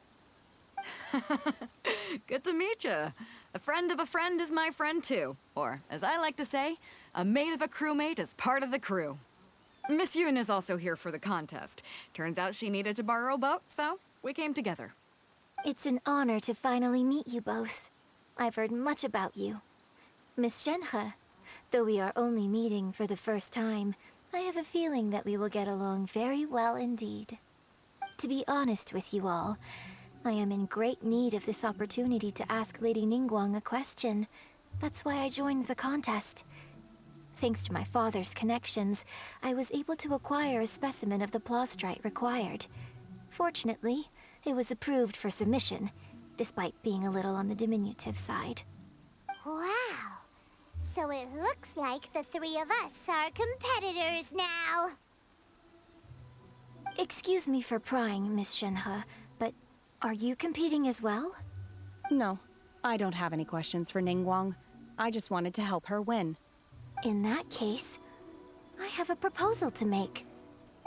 Good to meet you. A friend of a friend is my friend too. Or, as I like to say, a mate of a crewmate is part of the crew. Miss Yun is also here for the contest. Turns out she needed to borrow a boat, so we came together. It's an honor to finally meet you both. I've heard much about you. Miss Shenhe, though we are only meeting for the first time, I have a feeling that we will get along very well indeed. To be honest with you all, I am in great need of this opportunity to ask Lady Ningguang a question. That's why I joined the contest. Thanks to my father's connections, I was able to acquire a specimen of the plastrite required. Fortunately, it was approved for submission, despite being a little on the diminutive side. Wow. So it looks like the 3 of us are competitors now. Excuse me for prying, Miss Shenhe, but are you competing as well? No, I don't have any questions for Ningguang. I just wanted to help her win. In that case, I have a proposal to make.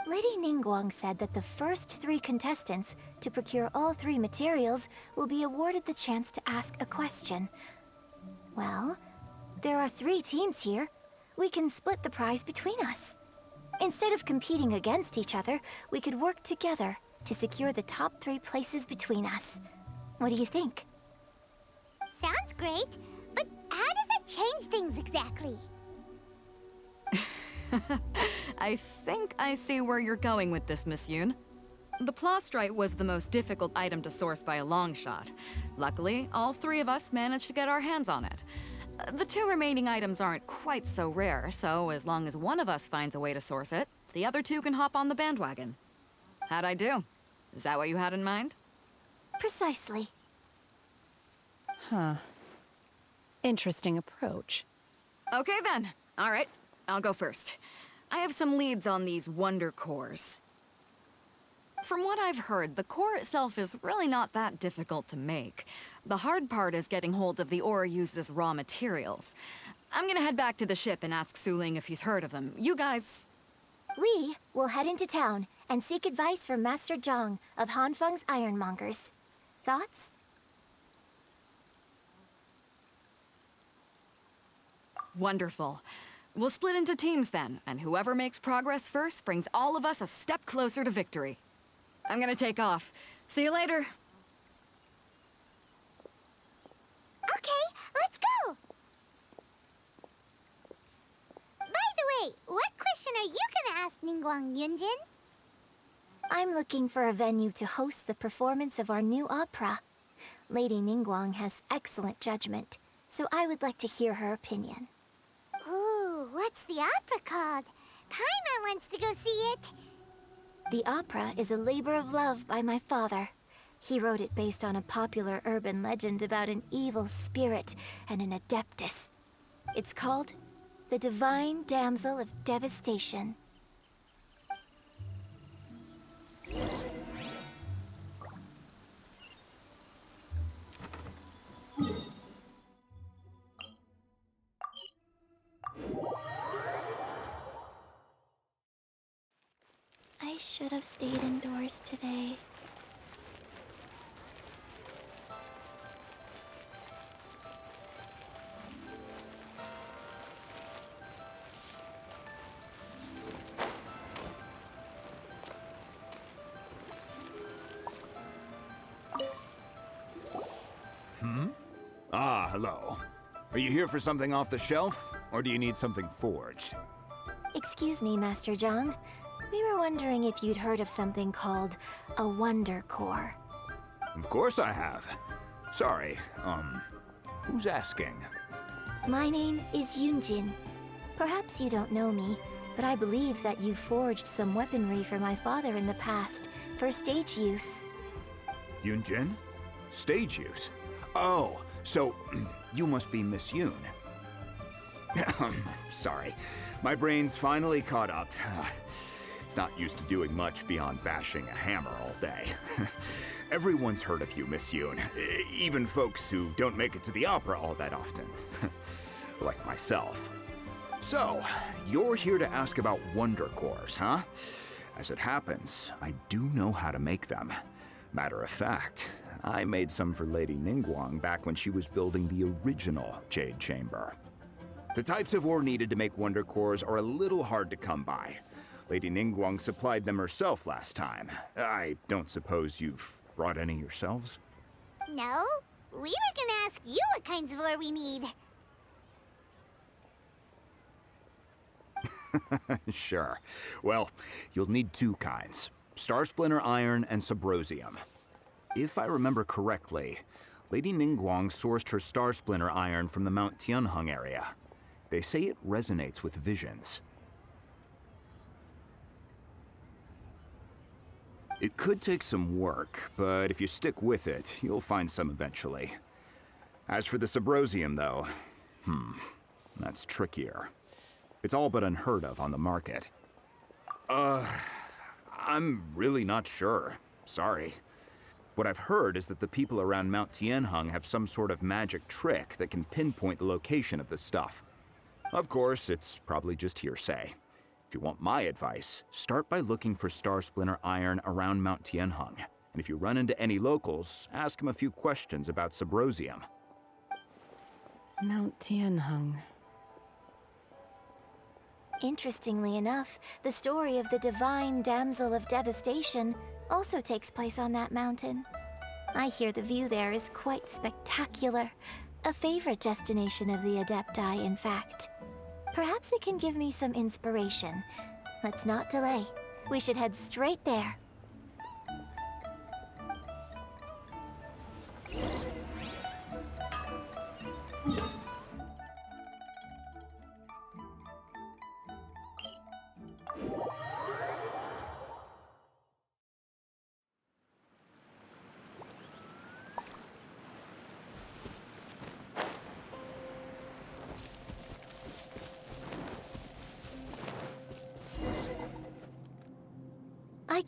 Lady Ningguang said that the first 3 contestants to procure all 3 materials will be awarded the chance to ask a question. Well, there are 3 teams here. We can split the prize between us. Instead of competing against each other, we could work together to secure the top 3 places between us. What do you think? Sounds great, but how does that change things exactly? I think I see where you're going with this, Miss Yun. The plastrite was the most difficult item to source by a long shot. Luckily, all three of us managed to get our hands on it. The two remaining items aren't quite so rare, so as long as one of us finds a way to source it, the other two can hop on the bandwagon. How'd I do? Is that what you had in mind? Precisely. Huh. Interesting approach. Okay then. All right, I'll go first. I have some leads on these wonder cores. From what I've heard, the core itself is really not that difficult to make. The hard part is getting hold of the ore used as raw materials. I'm gonna head back to the ship and ask Suling if he's heard of them. You guys... We will head into town and seek advice from Master Zhang of Hanfeng's Ironmongers. Thoughts? Wonderful. We'll split into teams then, and whoever makes progress first brings all of us a step closer to victory. I'm gonna take off. See you later. Okay, let's go! By the way, what question are you gonna ask Ningguang Yunjin? I'm looking for a venue to host the performance of our new opera. Lady Ningguang has excellent judgment, so I would like to hear her opinion. Ooh, what's the opera called? Paimon wants to go see it. The opera is a labor of love by my father. He wrote it based on a popular urban legend about an evil spirit and an adeptus. It's called The Divine Damsel of Devastation. I should have stayed indoors today. Ah, hello. Are you here for something off the shelf, or do you need something forged? Excuse me, Master Zhang. We were wondering if you'd heard of something called a Wonder Core. Of course I have. Sorry, who's asking? My name is Yunjin. Perhaps you don't know me, but I believe that you forged some weaponry for my father in the past, for stage use. Yunjin? Stage use? Oh, so you must be Miss Yoon. Sorry, my brain's finally caught up. It's not used to doing much beyond bashing a hammer all day. Everyone's heard of you, Miss Yoon. Even folks who don't make it to the opera all that often. Like myself. So, you're here to ask about Wonder Cores, huh? As it happens, I do know how to make them. Matter of fact, I made some for Lady Ningguang back when she was building the original Jade Chamber. The types of ore needed to make Wonder Cores are a little hard to come by. Lady Ningguang supplied them herself last time. I don't suppose you've brought any yourselves? No, we were gonna ask you what kinds of ore we need. Sure. Well, you'll need two kinds. Star Splinter Iron and Subrosium. If I remember correctly, Lady Ningguang sourced her Star Splinter Iron from the Mount Tianheng area. They say it resonates with visions. It could take some work, but if you stick with it, you'll find some eventually. As for the Subrosium, though, that's trickier. It's all but unheard of on the market. I'm really not sure. Sorry. What I've heard is that the people around Mount Tianheng have some sort of magic trick that can pinpoint the location of the stuff. Of course, it's probably just hearsay. If you want my advice, start by looking for Star Splinter Iron around Mount Tianheng. And if you run into any locals, ask them a few questions about Subrosium. Mount Tianheng. Interestingly enough, the story of the Divine Damsel of Devastation also takes place on that mountain. I hear the view there is quite spectacular. A favorite destination of the Adepti, in fact. Perhaps it can give me some inspiration. Let's not delay. We should head straight there.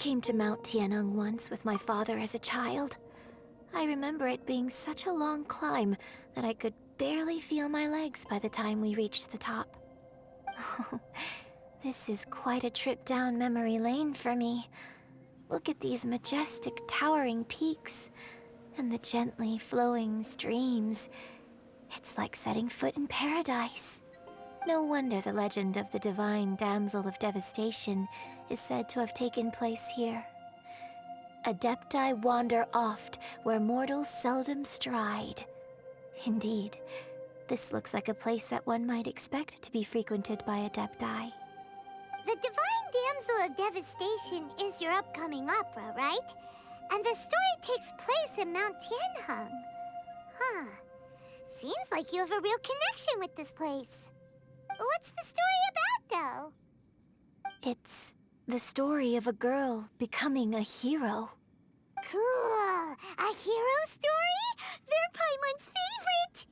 came to Mount Tianeng once with my father as a child. I remember it being such a long climb that I could barely feel my legs by the time we reached the top. This is quite a trip down memory lane for me. Look at these majestic, towering peaks and the gently flowing streams. It's like setting foot in paradise. No wonder the legend of the divine damsel of devastation is said to have taken place here. Adepti wander oft where mortals seldom stride. Indeed, this looks like a place that one might expect to be frequented by Adepti. The Divine Damsel of Devastation is your upcoming opera, right? And the story takes place in Mount Tianheng. Huh. Seems like you have a real connection with this place. What's the story about, though? It's the story of a girl becoming a hero. Cool! A hero story? They're Paimon's favorite!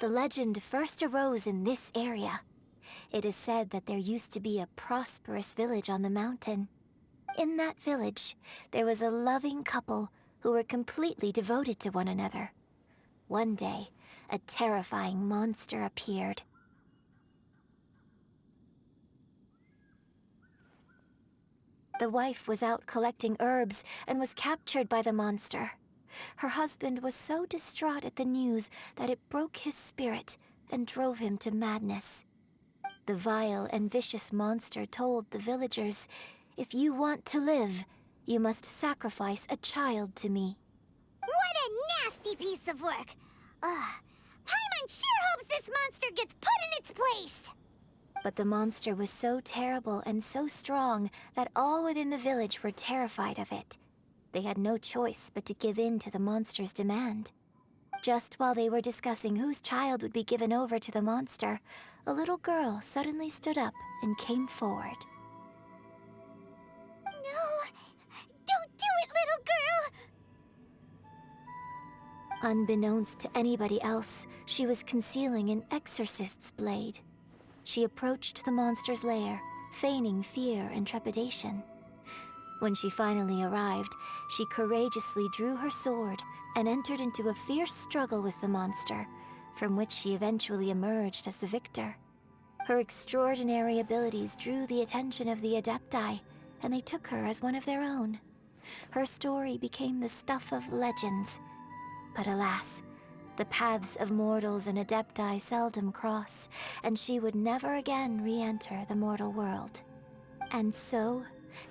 The legend first arose in this area. It is said that there used to be a prosperous village on the mountain. In that village, there was a loving couple who were completely devoted to one another. One day, a terrifying monster appeared. The wife was out collecting herbs and was captured by the monster. Her husband was so distraught at the news that it broke his spirit and drove him to madness. The vile and vicious monster told the villagers, "If you want to live, you must sacrifice a child to me." What a nasty piece of work! Paimon sure hopes this monster gets put in its place! But the monster was so terrible and so strong that all within the village were terrified of it. They had no choice but to give in to the monster's demand. Just while they were discussing whose child would be given over to the monster, a little girl suddenly stood up and came forward. No! Don't do it, little girl! Unbeknownst to anybody else, she was concealing an exorcist's blade. She approached the monster's lair, feigning fear and trepidation. When she finally arrived, she courageously drew her sword and entered into a fierce struggle with the monster, from which she eventually emerged as the victor. Her extraordinary abilities drew the attention of the Adepti, and they took her as one of their own. Her story became the stuff of legends. But alas, the paths of mortals and Adepti seldom cross, and she would never again re-enter the mortal world. And so,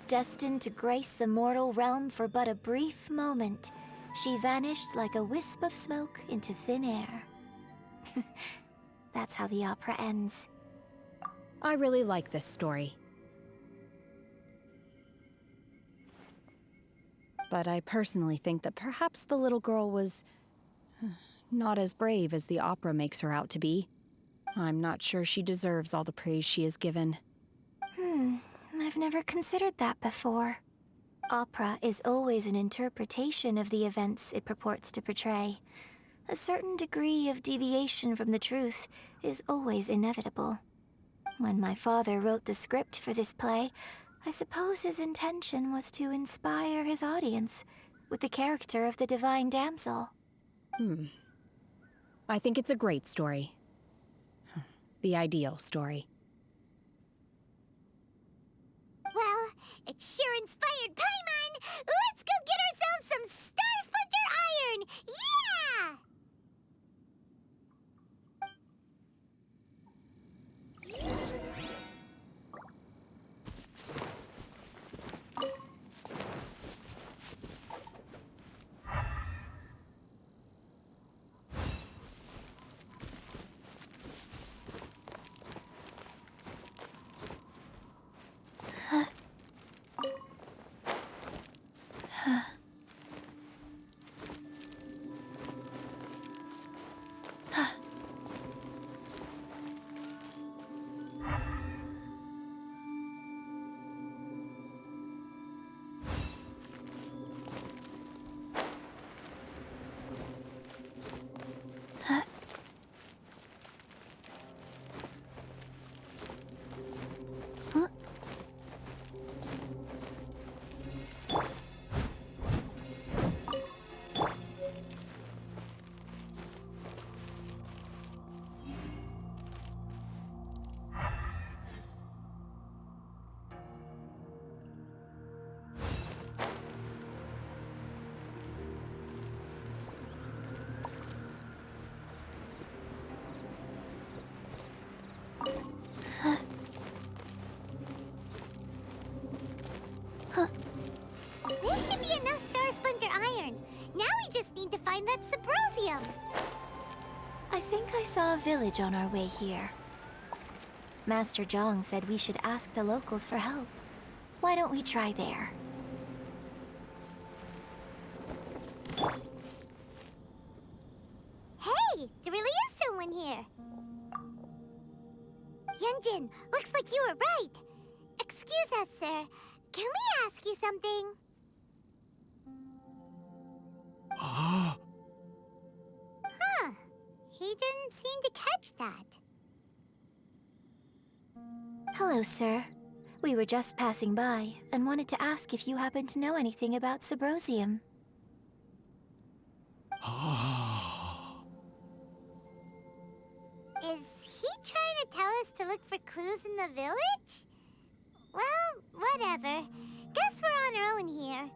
destined to grace the mortal realm for but a brief moment, she vanished like a wisp of smoke into thin air. That's how the opera ends. I really like this story. But I personally think that perhaps the little girl was not as brave as the opera makes her out to be. I'm not sure she deserves all the praise she is given. I've never considered that before. Opera is always an interpretation of the events it purports to portray. A certain degree of deviation from the truth is always inevitable. When my father wrote the script for this play, I suppose his intention was to inspire his audience with the character of the Divine Damsel. I think it's a great story. The ideal story. Well, it sure inspired Paimon! Let's go get ourselves some Star Splinter Iron! Yeah! saw a village on our way here. Master Zhang said we should ask the locals for help. Why don't we try there? Hey, there really is someone here. Yunjin, looks like you were right. Excuse us, sir. Can we ask you something? Huh. He didn't seem to catch that. Hello, sir. We were just passing by and wanted to ask if you happen to know anything about Subrosium. Is he trying to tell us to look for clues in the village? Well, whatever. Guess we're on our own here.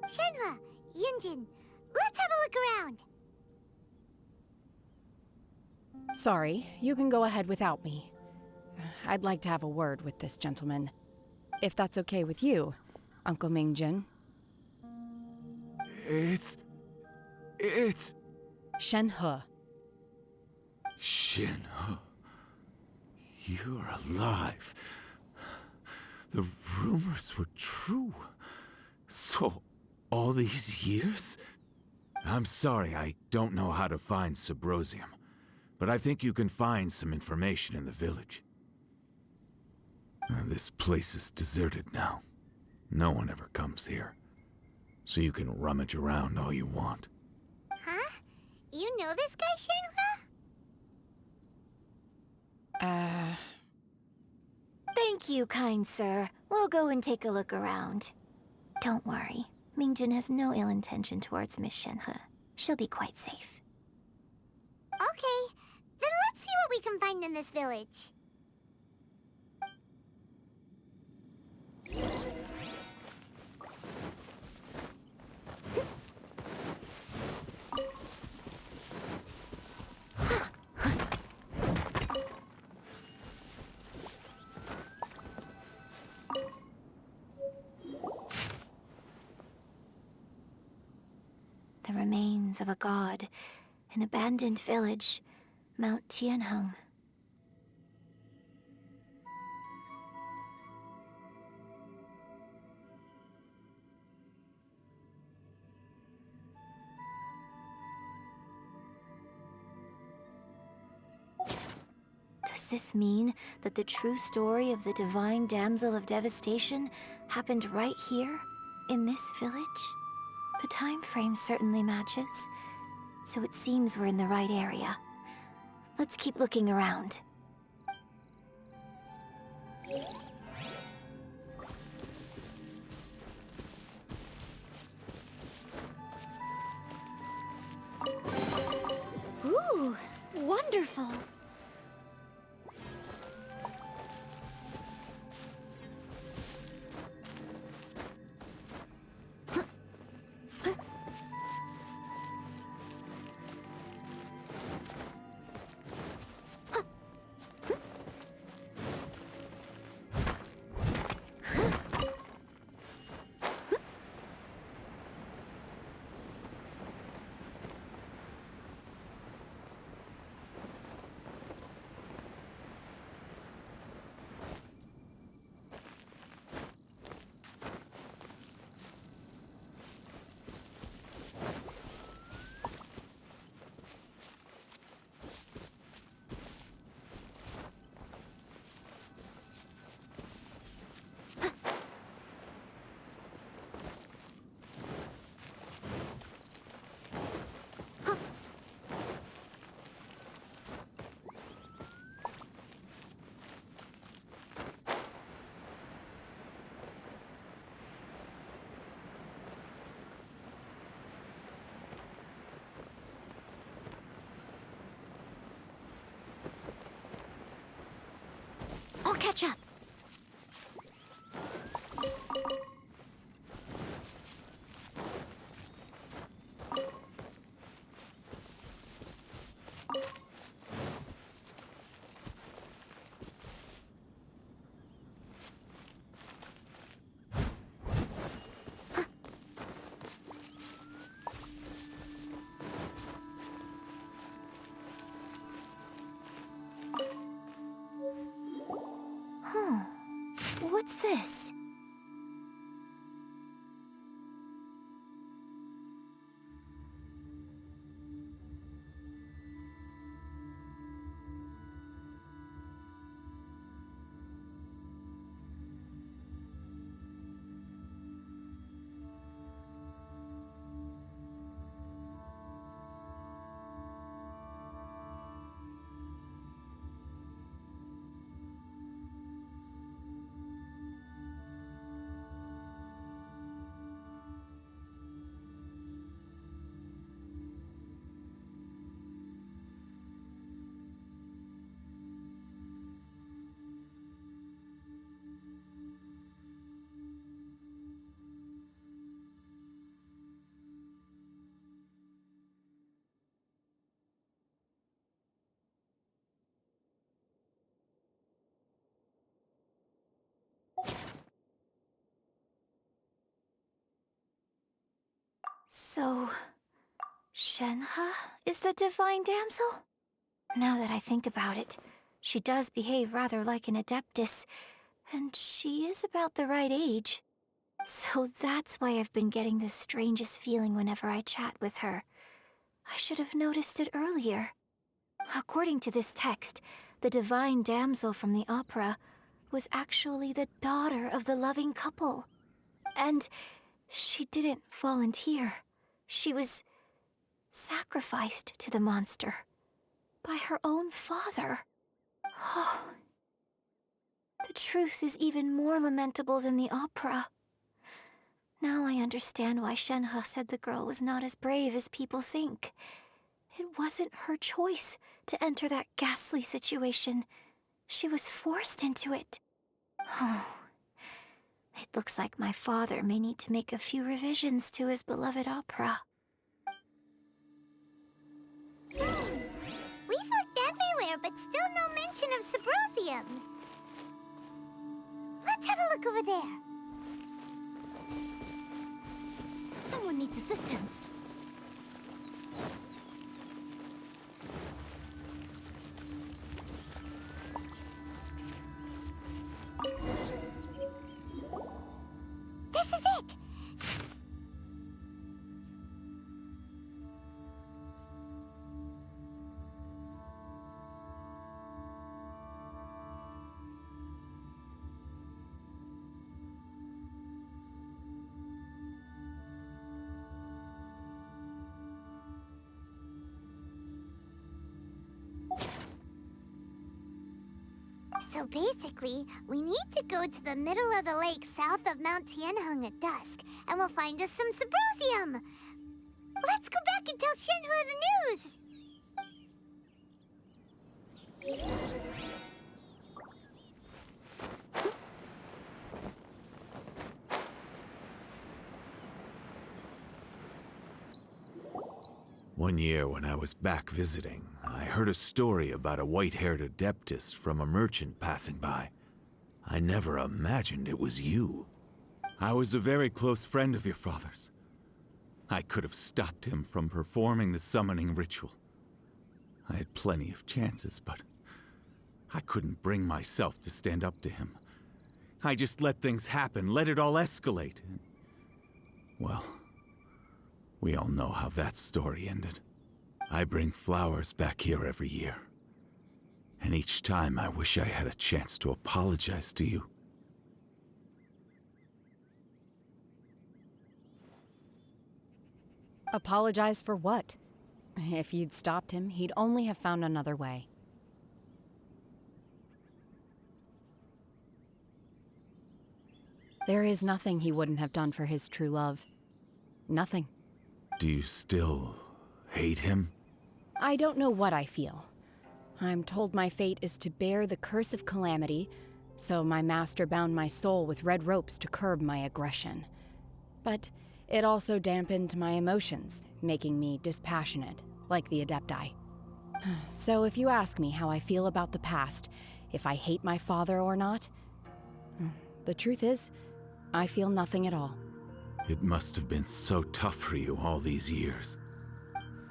Shenhe, Yunjin, let's have a look around. Sorry, you can go ahead without me. I'd like to have a word with this gentleman. If that's okay with you, Uncle Mingjin. It's... Shenhe. Shenhe. You're alive. The rumors were true. So, all these years? I'm sorry, I don't know how to find Subrosium, but I think you can find some information in the village. This place is deserted now. No one ever comes here. So you can rummage around all you want. Huh? You know this guy, Shenhe? Thank you, kind sir. We'll go and take a look around. Don't worry. Mingjin has no ill intention towards Miss Shenhe. She'll be quite safe. Okay, then let's see what we can find in this village. The remains of a god, an abandoned village, Mount Tianheng. Does this mean that the true story of the divine damsel of devastation happened right here, in this village? The time frame certainly matches, so it seems we're in the right area. Let's keep looking around. Ooh, wonderful. I'll catch up. this? So, Shenhe is the divine damsel? Now that I think about it, she does behave rather like an adeptus, and she is about the right age. So that's why I've been getting the strangest feeling whenever I chat with her. I should have noticed it earlier. According to this text, the divine damsel from the opera was actually the daughter of the loving couple. And she didn't volunteer. She was sacrificed to the monster by her own father. Oh, the truth is even more lamentable than the opera. Now I understand why Shenhe said the girl was not as brave as people think. It wasn't her choice to enter that ghastly situation. She was forced into it. Oh, it looks like my father may need to make a few revisions to his beloved opera. We've looked everywhere, but still no mention of Sabrosium. Let's have a look over there. Someone needs assistance. This is it! So basically, we need to go to the middle of the lake south of Mount Tianheng at dusk, and we'll find us some Sabrosium! Let's go back and tell Shenhe the news! One year when I was back visiting, I heard a story about a white-haired adeptus from a merchant passing by. I never imagined it was you. I was a very close friend of your father's. I could have stopped him from performing the summoning ritual. I had plenty of chances, but I couldn't bring myself to stand up to him. I just let things happen, let it all escalate. Well, we all know how that story ended. I bring flowers back here every year. And each time I wish I had a chance to apologize to you. Apologize for what? If you'd stopped him, he'd only have found another way. There is nothing he wouldn't have done for his true love. Nothing. Do you still hate him? I don't know what I feel. I'm told my fate is to bear the curse of calamity, so my master bound my soul with red ropes to curb my aggression. But it also dampened my emotions, making me dispassionate, like the Adepti. So if you ask me how I feel about the past, if I hate my father or not, the truth is, I feel nothing at all. It must have been so tough for you all these years.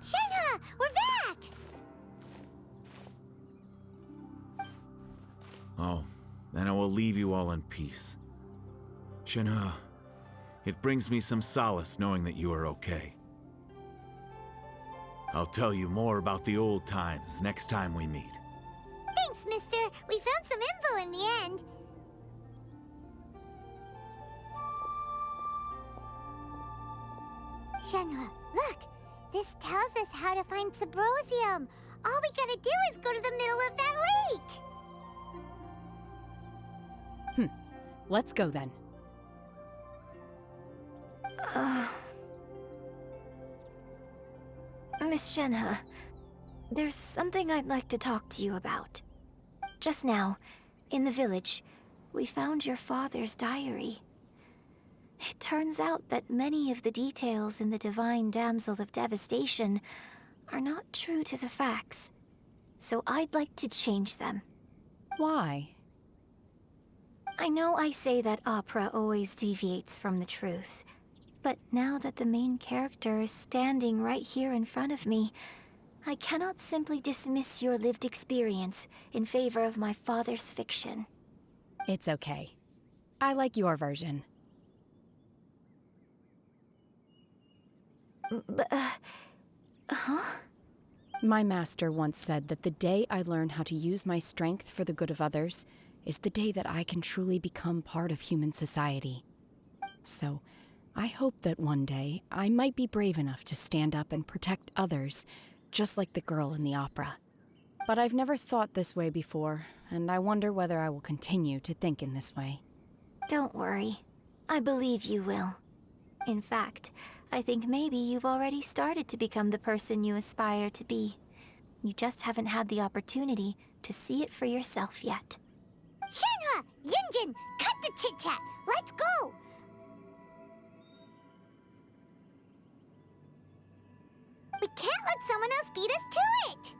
Shenhe, we're back! Oh, then I will leave you all in peace. Shenhe, it brings me some solace knowing that you are okay. I'll tell you more about the old times next time we meet. Thanks, mister. We found some info in the end. Shenhe, look! This tells us how to find Subrosium. All we gotta do is go to the middle of that lake! Let's go then. Miss Shenhe, there's something I'd like to talk to you about. Just now, in the village, we found your father's diary. It turns out that many of the details in the Divine Damsel of Devastation are not true to the facts, so I'd like to change them. Why? I know I say that opera always deviates from the truth, but now that the main character is standing right here in front of me, I cannot simply dismiss your lived experience in favor of my father's fiction. It's okay. I like your version. Huh? My master once said that the day I learn how to use my strength for the good of others is the day that I can truly become part of human society. So, I hope that one day I might be brave enough to stand up and protect others, just like the girl in the opera. But I've never thought this way before, and I wonder whether I will continue to think in this way. Don't worry. I believe you will. In fact, I think maybe you've already started to become the person you aspire to be. You just haven't had the opportunity to see it for yourself yet. Shenhe! Yunjin! Cut the chit-chat! Let's go! We can't let someone else beat us to it!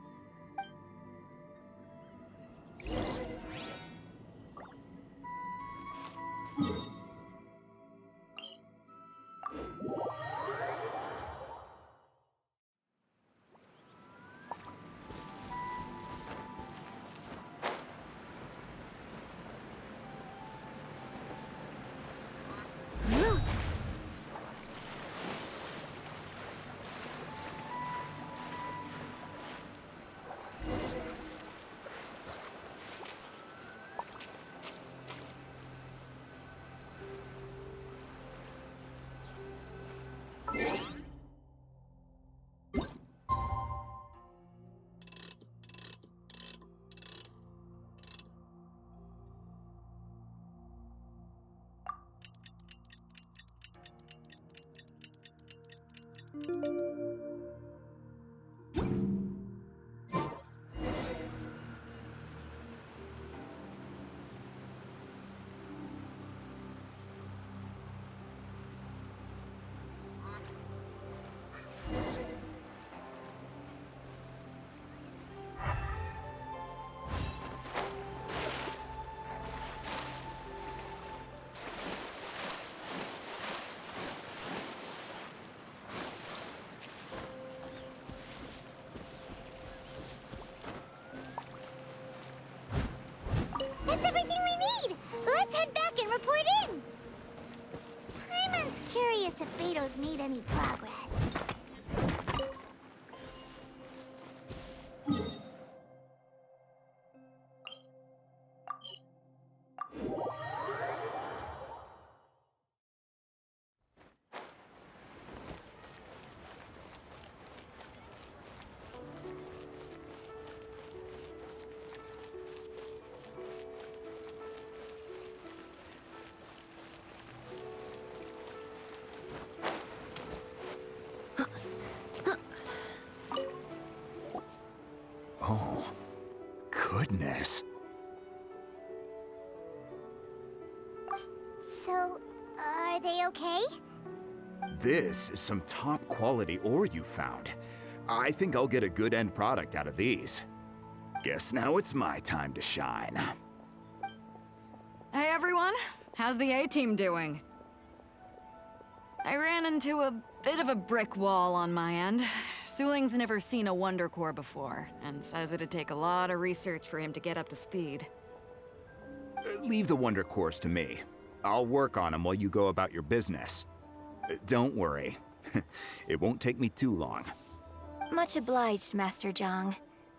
That's everything we need! Let's head back and report in! Paimon's curious if Beto's made any progress. Oh, goodness. So, are they okay? This is some top quality ore you found. I think I'll get a good end product out of these. Guess now it's my time to shine. Hey everyone, how's the A-team doing? I ran into a bit of a brick wall on my end. Suling's never seen a Wonder Core before, and says it'd take a lot of research for him to get up to speed. Leave the Wonder Cores to me. I'll work on them while you go about your business. Don't worry. It won't take me too long. Much obliged, Master Zhang.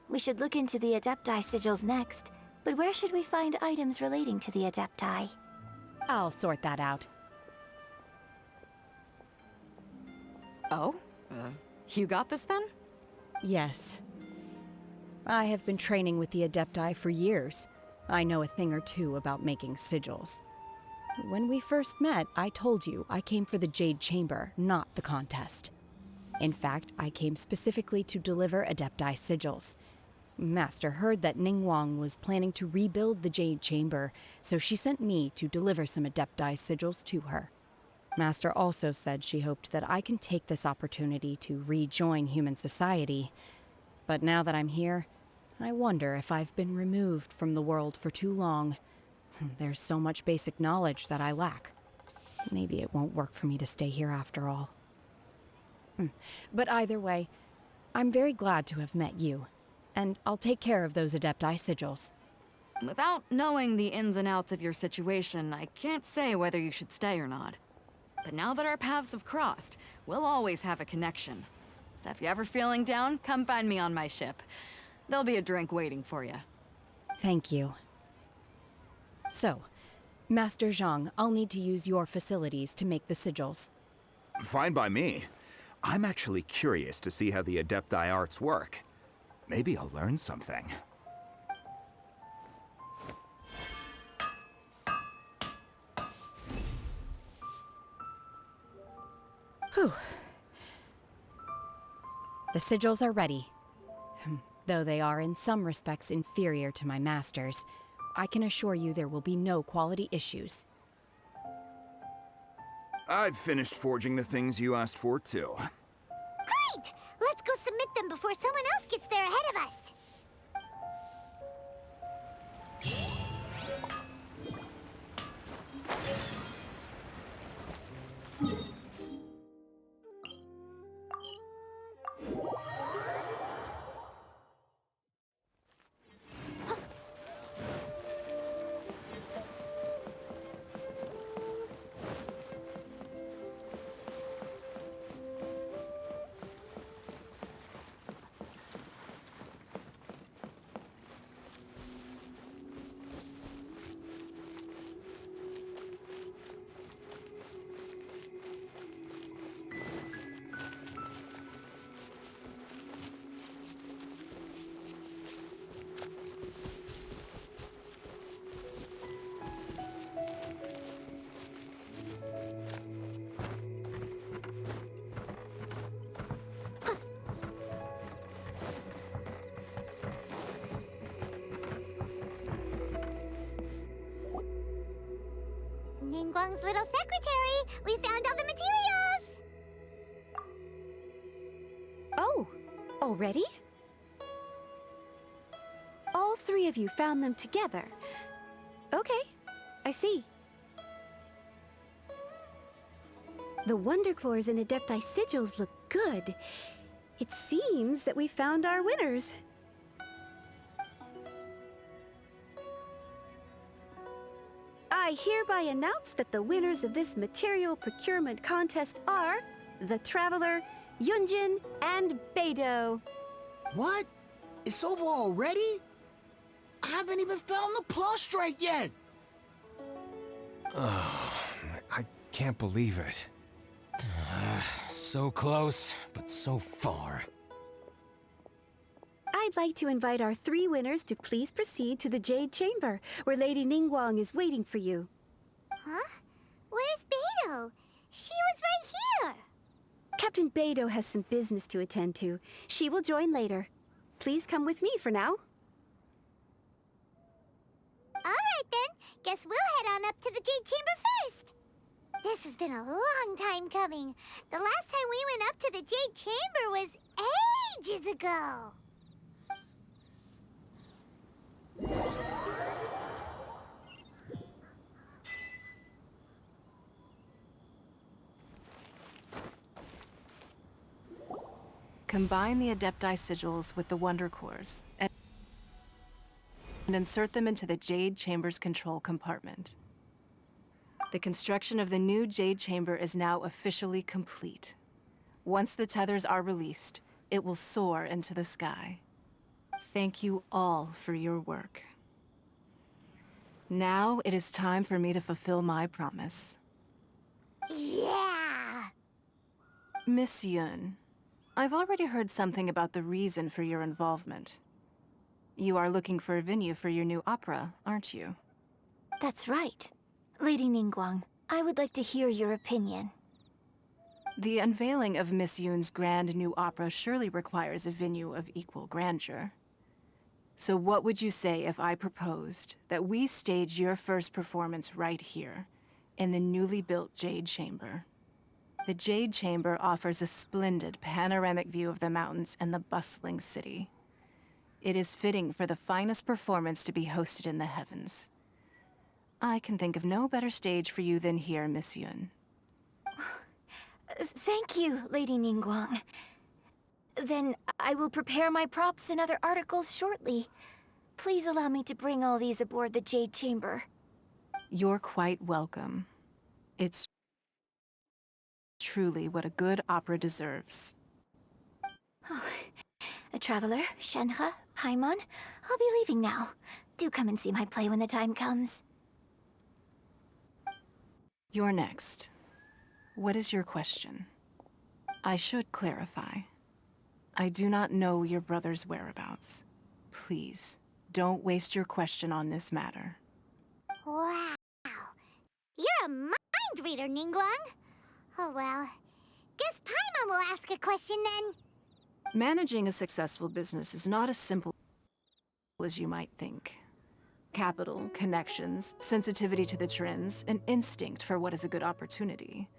We should look into the Adepti sigils next, but where should we find items relating to the Adepti? I'll sort that out. Oh? You got this then? Yes. I have been training with the Adepti for years. I know a thing or two about making sigils. When we first met, I told you I came for the Jade Chamber, not the contest. In fact, I came specifically to deliver Adepti sigils. Master heard that Ningguang was planning to rebuild the Jade Chamber, so she sent me to deliver some Adepti sigils to her. Master also said she hoped that I can take this opportunity to rejoin human society. But now that I'm here, I wonder if I've been removed from the world for too long. There's so much basic knowledge that I lack. Maybe it won't work for me to stay here after all. But either way, I'm very glad to have met you. And I'll take care of those Adepti sigils. Without knowing the ins and outs of your situation, I can't say whether you should stay or not. But now that our paths have crossed, we'll always have a connection. So if you're ever feeling down, come find me on my ship. There'll be a drink waiting for you. Thank you. So, Master Zhang, I'll need to use your facilities to make the sigils. Fine by me. I'm actually curious to see how the Adepti arts work. Maybe I'll learn something. Whew. The sigils are ready. Though they are in some respects inferior to my master's, I can assure you there will be no quality issues. I've finished forging the things you asked for, too. Great! Let's go submit them before someone else gets there ahead of us. Ningguang's little secretary! We found all the materials! Oh, already? All three of you found them together. Okay, I see. The Wonder Cores and Adepti sigils look good. It seems that we found our winners. I hereby announce that the winners of this material procurement contest are the Traveler, Yunjin, and Beidou. What? It's over already? I haven't even found the Plustrite yet! I can't believe it. So close, but so far. I'd like to invite our three winners to please proceed to the Jade Chamber, where Lady Ningguang is waiting for you. Huh? Where's Beidou? She was right here! Captain Beidou has some business to attend to. She will join later. Please come with me for now. Alright then, guess we'll head on up to the Jade Chamber first. This has been a long time coming. The last time we went up to the Jade Chamber was ages ago. Combine the Adepti sigils with the Wonder Cores and insert them into the Jade Chamber's control compartment. The construction of the new Jade Chamber is now officially complete. Once the tethers are released, it will soar into the sky. Thank you all for your work. Now it is time for me to fulfill my promise. Yeah! Miss Yun, I've already heard something about the reason for your involvement. You are looking for a venue for your new opera, aren't you? That's right. Lady Ningguang, I would like to hear your opinion. The unveiling of Miss Yun's grand new opera surely requires a venue of equal grandeur. So what would you say if I proposed that we stage your first performance right here, in the newly built Jade Chamber? The Jade Chamber offers a splendid panoramic view of the mountains and the bustling city. It is fitting for the finest performance to be hosted in the heavens. I can think of no better stage for you than here, Miss Yun. Thank you, Lady Ningguang. Then I will prepare my props and other articles shortly. Please allow me to bring all these aboard the Jade Chamber. You're quite welcome. It's truly what a good opera deserves. A traveler, Shenhe, Paimon, I'll be leaving now. Do come and see my play when the time comes. You're next. What is your question? I should clarify. I do not know your brother's whereabouts. Please, don't waste your question on this matter. Wow. You're a mind reader, Ningguang. Oh well. Guess Paimon will ask a question then. Managing a successful business is not as simple as you might think. Capital, connections, sensitivity to the trends, and instinct for what is a good opportunity.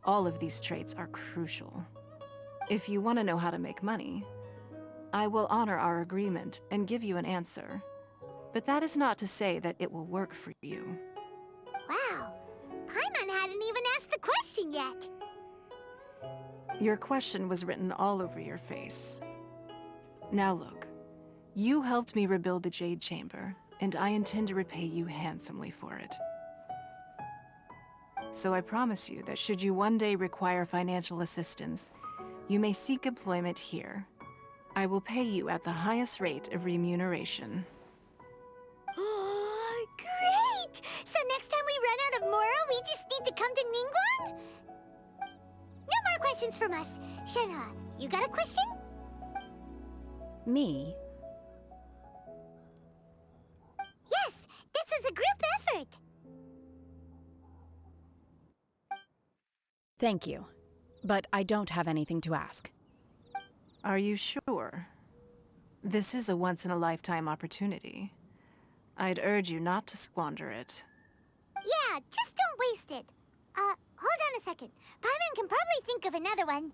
All of these traits are crucial. If you want to know how to make money, I will honor our agreement and give you an answer. But that is not to say that it will work for you. Wow. Paimon hadn't even asked the question yet. Your question was written all over your face. Now look, you helped me rebuild the Jade Chamber, and I intend to repay you handsomely for it. So I promise you that should you one day require financial assistance, you may seek employment here. I will pay you at the highest rate of remuneration. Oh, great! So next time we run out of Moro, we just need to come to Ningguang? No more questions from us. Shenhe, you got a question? Me? Yes, this is a group effort. Thank you. But I don't have anything to ask. Are you sure? This is a once-in-a-lifetime opportunity. I'd urge you not to squander it. Yeah, just don't waste it. Hold on a second. Paimon can probably think of another one.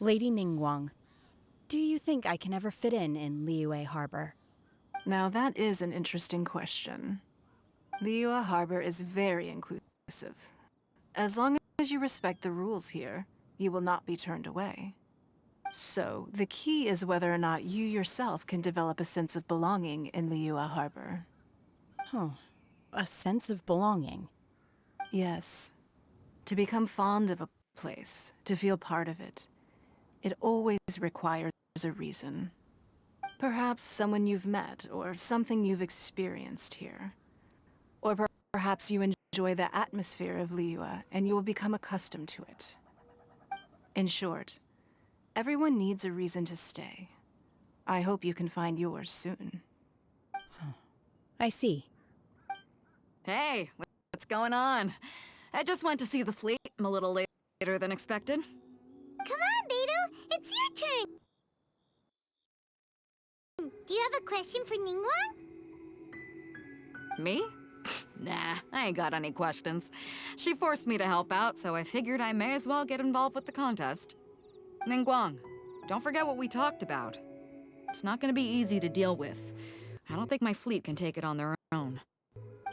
Lady Ningguang, do you think I can ever fit in Liyue Harbor? Now that is an interesting question. Liyue Harbor is very inclusive. As long as you respect the rules here, you will not be turned away. So, the key is whether or not you yourself can develop a sense of belonging in Liyue Harbor. Oh, a sense of belonging. Yes. To become fond of a place, to feel part of it, it always requires a reason. Perhaps someone you've met, or something you've experienced here. Or perhaps you enjoy the atmosphere of Liyue, and you will become accustomed to it. In short, everyone needs a reason to stay. I hope you can find yours soon. I see. Hey, what's going on? I just went to see the fleet a little later than expected. Come on, Beidou, it's your turn. Do you have a question for Ningguang? Me? Nah, I ain't got any questions. She forced me to help out, so I figured I may as well get involved with the contest. Ningguang, don't forget what we talked about. It's not gonna be easy to deal with. I don't think my fleet can take it on their own.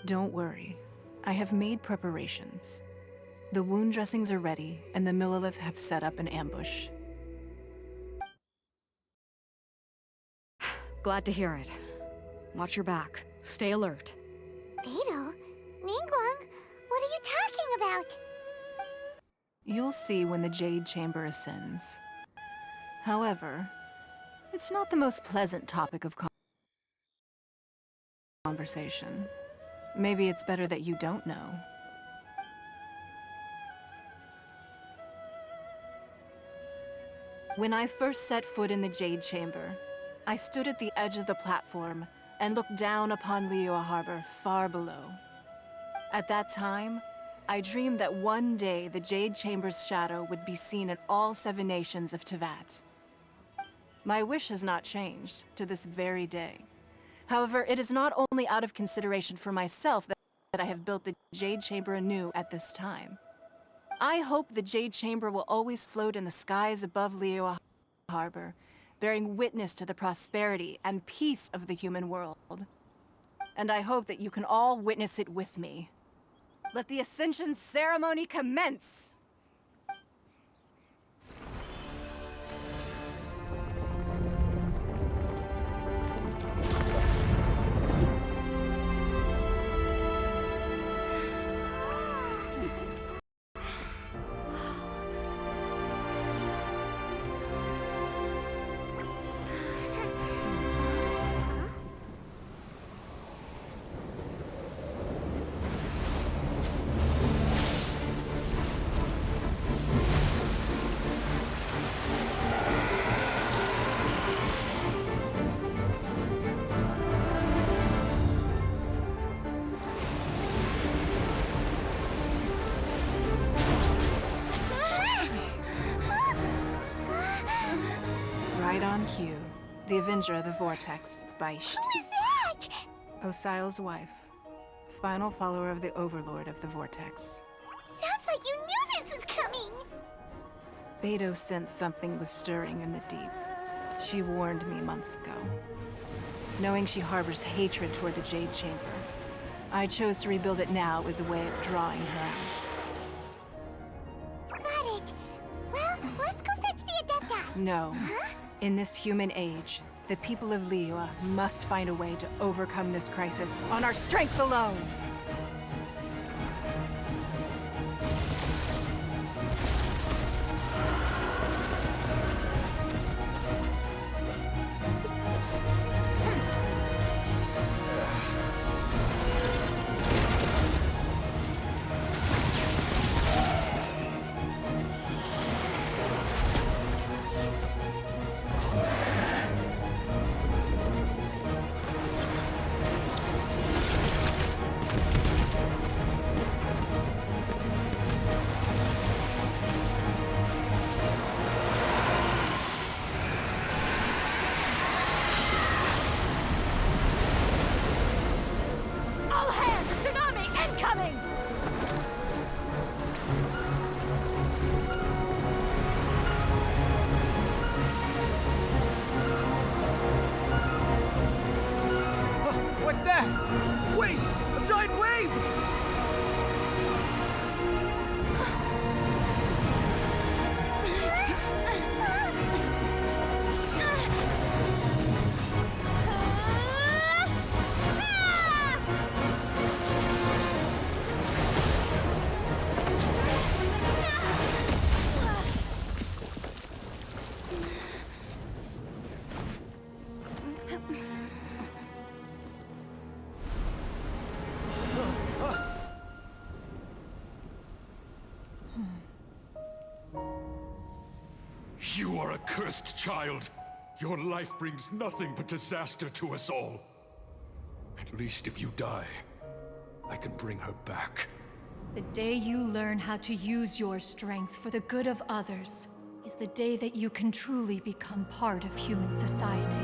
Don't worry. I have made preparations. The wound dressings are ready, and the Millelith have set up an ambush. Glad to hear it. Watch your back. Stay alert. Beidou, Ningguang, what are you talking about? You'll see when the Jade Chamber ascends. However, it's not the most pleasant topic of conversation. Maybe it's better that you don't know. When I first set foot in the Jade Chamber, I stood at the edge of the platform and looked down upon Liyue Harbor far below. At that time, I dreamed that one day the Jade Chamber's shadow would be seen in all 7 nations of Teyvat. My wish has not changed to this very day. However, it is not only out of consideration for myself that I have built the Jade Chamber anew at this time. I hope the Jade Chamber will always float in the skies above Liyue Harbor, bearing witness to the prosperity and peace of the human world. And I hope that you can all witness it with me. Let the Ascension ceremony commence! Right on cue. The Avenger of the Vortex, Beisht. Who is that? Osial's wife. Final follower of the Overlord of the Vortex. Sounds like you knew this was coming! Beidou sensed something was stirring in the deep. She warned me months ago. Knowing she harbors hatred toward the Jade Chamber, I chose to rebuild it now as a way of drawing her out. Got it. Well, let's go fetch the Adepti. No. Huh? In this human age, the people of Liyue must find a way to overcome this crisis on our strength alone! All hands! Tsunami incoming! What's that? Wait! A giant wave! You are a cursed child. Your life brings nothing but disaster to us all. At least if you die, I can bring her back. The day you learn how to use your strength for the good of others is the day that you can truly become part of human society.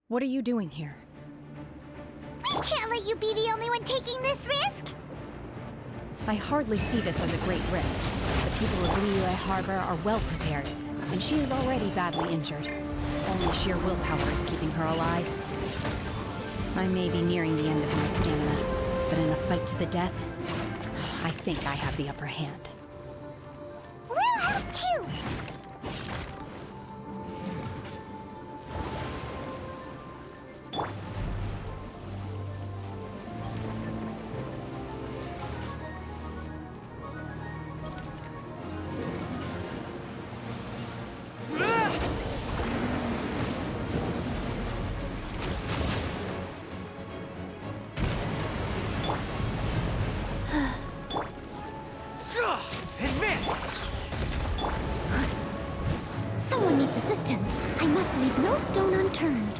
What are you doing here? We can't let you be the only one taking this risk! I hardly see this as a great risk. The people of Liyue Harbor are well prepared, and she is already badly injured. Only sheer willpower is keeping her alive. I may be nearing the end of my stamina, but in a fight to the death, I think I have the upper hand. We'll help too! Someone needs assistance. I must leave no stone unturned.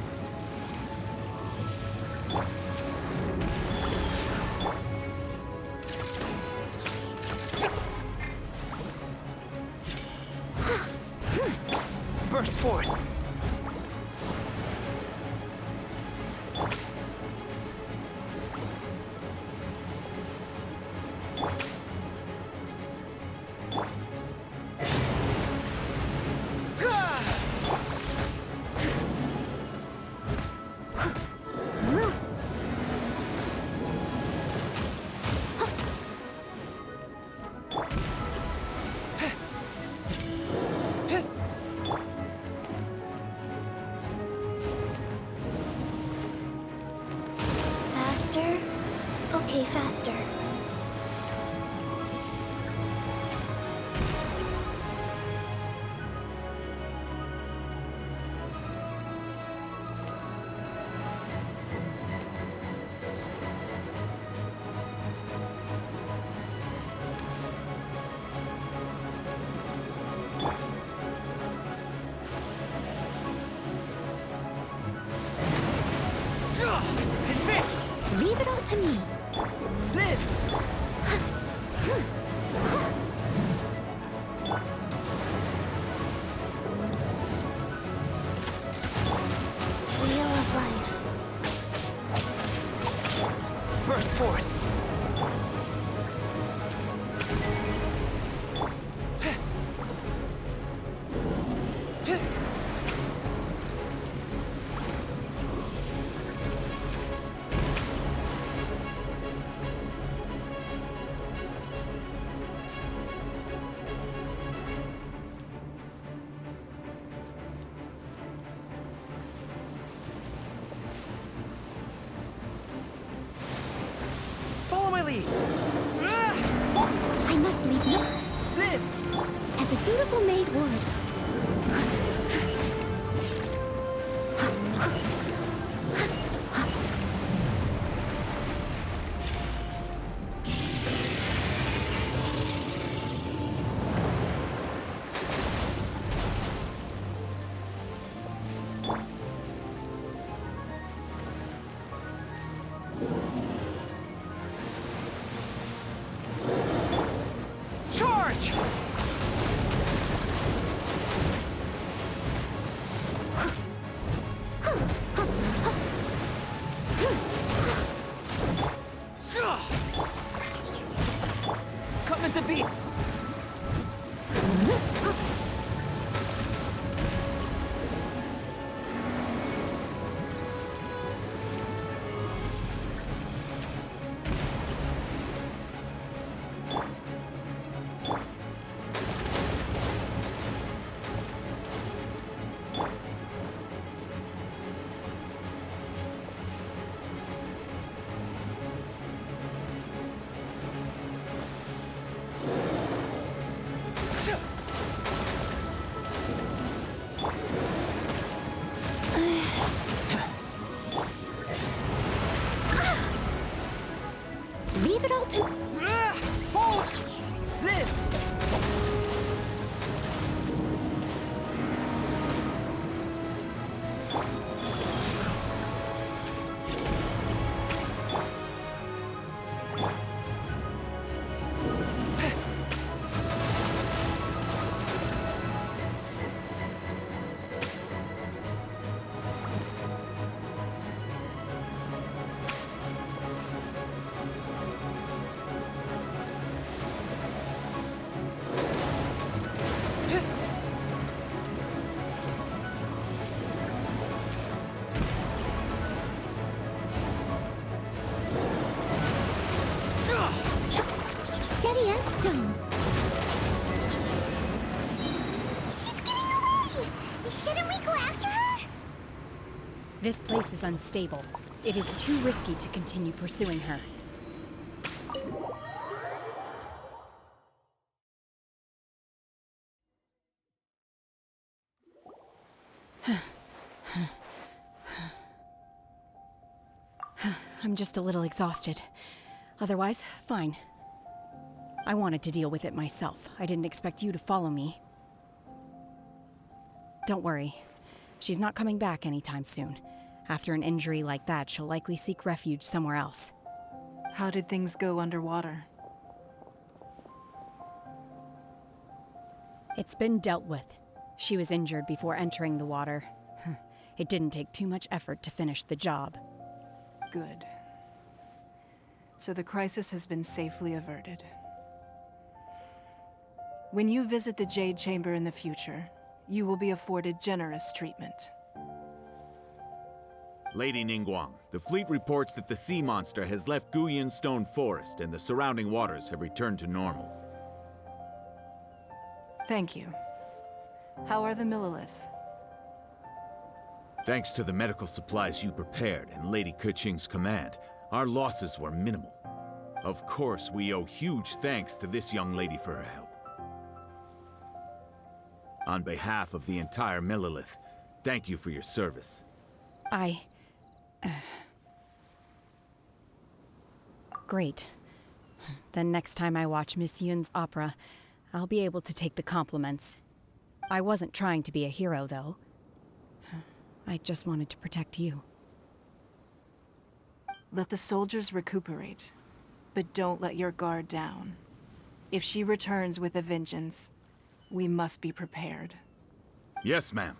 Burst forth! Faster? Okay, faster. Leave it all to me. Wheel of life. Burst forth! Follow my lead! I must leave no... As a dutiful maid would. Charge! Coming to beat! Leave it all to... Hold! Live! This place is unstable. It is too risky to continue pursuing her. I'm just a little exhausted. Otherwise, fine. I wanted to deal with it myself. I didn't expect you to follow me. Don't worry. She's not coming back anytime soon. After an injury like that, she'll likely seek refuge somewhere else. How did things go underwater? It's been dealt with. She was injured before entering the water. It didn't take too much effort to finish the job. Good. So the crisis has been safely averted. When you visit the Jade Chamber in the future, you will be afforded generous treatment. Lady Ningguang, the fleet reports that the sea monster has left Guyan Stone Forest and the surrounding waters have returned to normal. Thank you. How are the Millilith? Thanks to the medical supplies you prepared and Lady Keqing's command, our losses were minimal. Of course, we owe huge thanks to this young lady for her help. On behalf of the entire Millilith, thank you for your service. Great. Then next time I watch Miss Yun's opera, I'll be able to take the compliments. I wasn't trying to be a hero, though. I just wanted to protect you. Let the soldiers recuperate, but don't let your guard down. If she returns with a vengeance, we must be prepared. Yes, ma'am.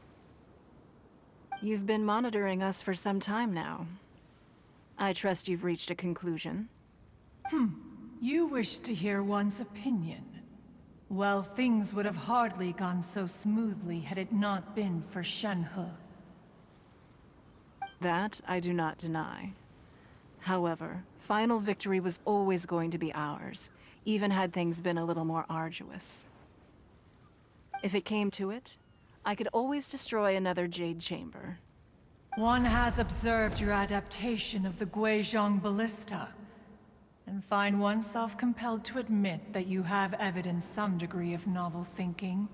You've been monitoring us for some time now. I trust you've reached a conclusion. You wish to hear one's opinion. Well, things would have hardly gone so smoothly had it not been for Shenhe. That I do not deny. However, final victory was always going to be ours, even had things been a little more arduous. If it came to it, I could always destroy another Jade Chamber. One has observed your adaptation of the Guizhong Ballista, and find oneself compelled to admit that you have evidenced some degree of novel thinking.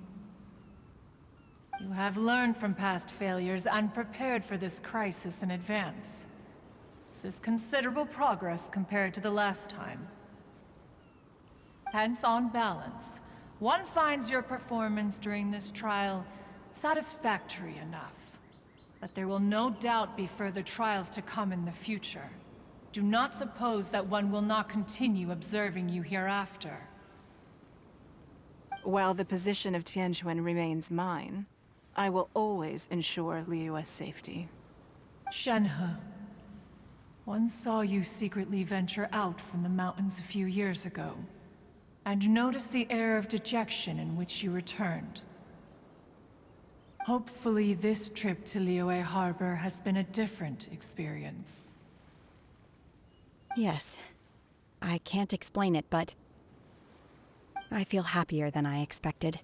You have learned from past failures and prepared for this crisis in advance. This is considerable progress compared to the last time. Hence, on balance, one finds your performance during this trial satisfactory enough. But there will no doubt be further trials to come in the future. Do not suppose that one will not continue observing you hereafter. While the position of Tianquan remains mine, I will always ensure Liyue's safety. Shenhe, one saw you secretly venture out from the mountains a few years ago, and noticed the air of dejection in which you returned. Hopefully this trip to Liyue Harbor has been a different experience. Yes. I can't explain it, but I feel happier than I expected.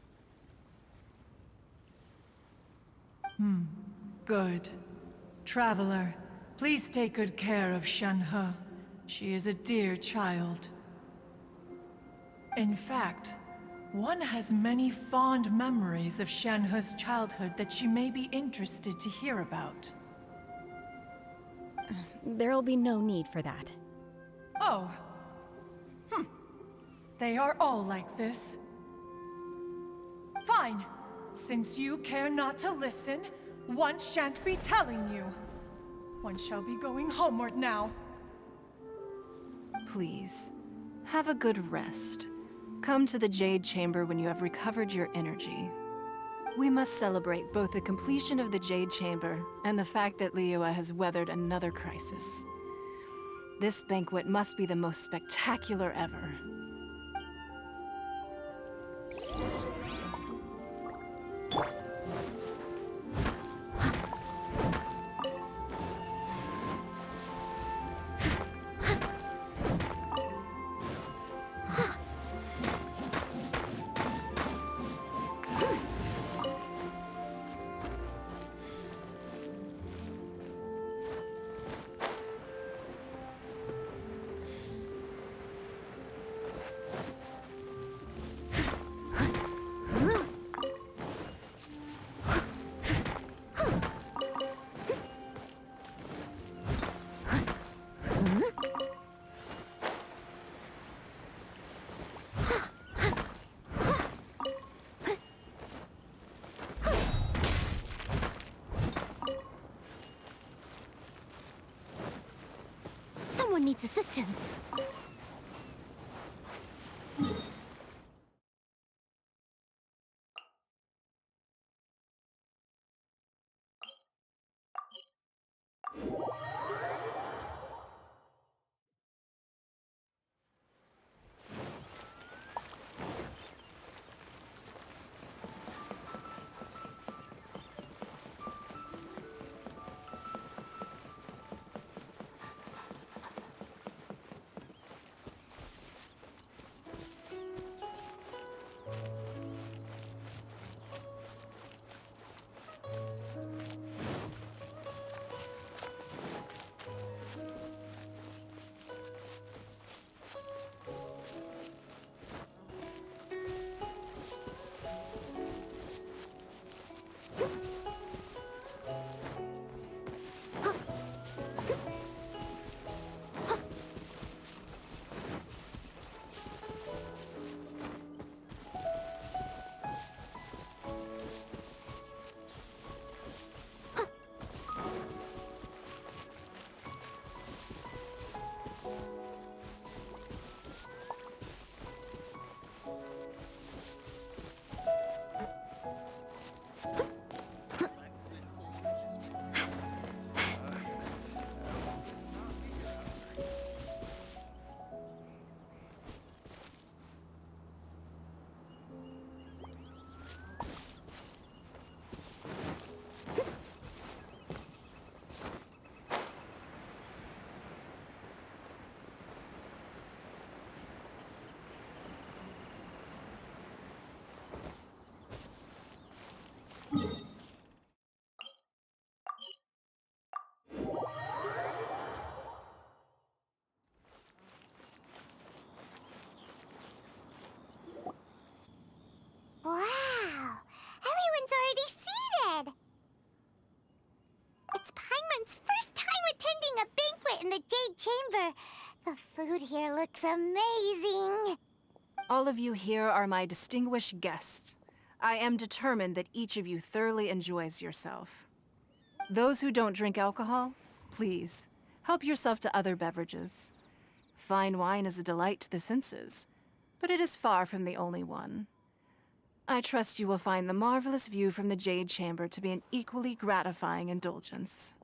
Good. Traveler, please take good care of Shenhe. She is a dear child. In fact, one has many fond memories of Shenhe's childhood that she may be interested to hear about. There'll be no need for that. Oh. They are all like this. Fine. Since you care not to listen, one shan't be telling you. One shall be going homeward now. Please, have a good rest. Come to the Jade Chamber when you have recovered your energy. We must celebrate both the completion of the Jade Chamber and the fact that Liyue has weathered another crisis. This banquet must be the most spectacular ever. its assistance. Wow! Everyone's already seated! It's Paimon's first time attending a banquet in the Jade Chamber. The food here looks amazing. All of you here are my distinguished guests. I am determined that each of you thoroughly enjoys yourself. Those who don't drink alcohol, please, help yourself to other beverages. Fine wine is a delight to the senses, but it is far from the only one. I trust you will find the marvelous view from the Jade Chamber to be an equally gratifying indulgence.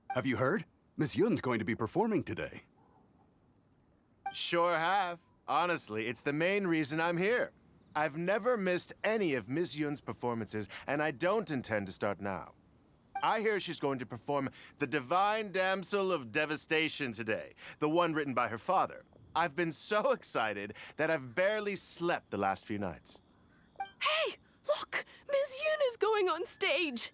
Have you heard? Miss Yun's going to be performing today. Sure have. Honestly, it's the main reason I'm here. I've never missed any of Miss Yun's performances, and I don't intend to start now. I hear she's going to perform The Divine Damsel of Devastation today, the one written by her father. I've been so excited that I've barely slept the last few nights. Hey, look! Miss Yun is going on stage!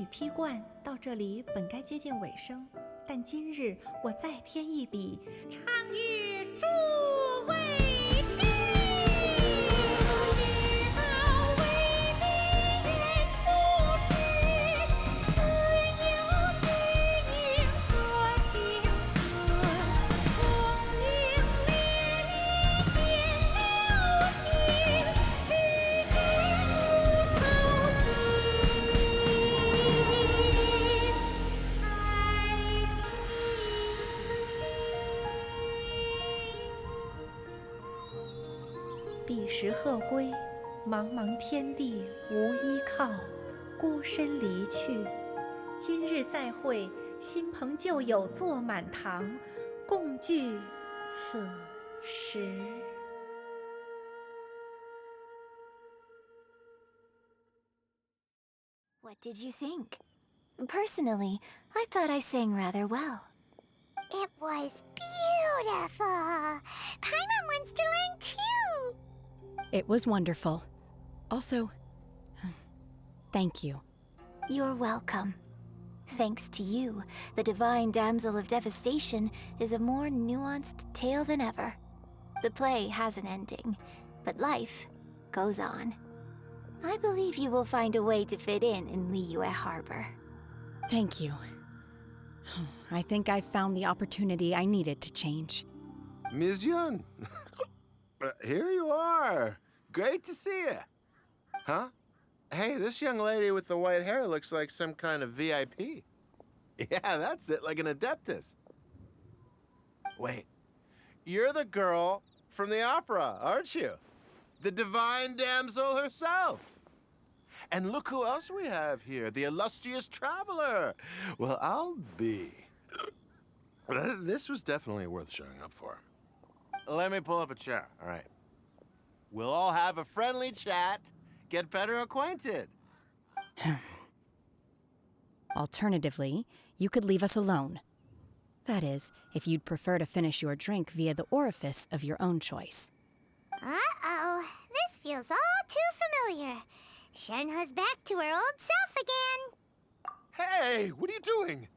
与披冠到这里本该接近尾声，但今日我再添一笔，唱与诸位听。彼时鹤归，茫茫天地无依靠，孤身离去。今日再会，新朋旧友坐满堂，共聚此时。What did you think? Personally, I thought I sang rather well. It was beautiful. Paimon wants to learn too. It was wonderful. Also, thank you. You're welcome. Thanks to you, the Divine Damsel of Devastation is a more nuanced tale than ever. The play has an ending, but life goes on. I believe you will find a way to fit in Liyue Harbor. Thank you. I think I've found the opportunity I needed to change. Ms. Yun, here you are. Great to see you. Huh? Hey, this young lady with the white hair looks like some kind of VIP. Yeah, that's it, like an Adeptus. Wait, you're the girl from the opera, aren't you? The Divine Damsel herself. And look who else we have here, the illustrious traveler. Well, I'll be. This was definitely worth showing up for. Let me pull up a chair, all right. We'll all have a friendly chat, get better acquainted. Alternatively, you could leave us alone. That is, if you'd prefer to finish your drink via the orifice of your own choice. Uh-oh, this feels all too familiar. Shenhe's back to her old self again. Hey, what are you doing?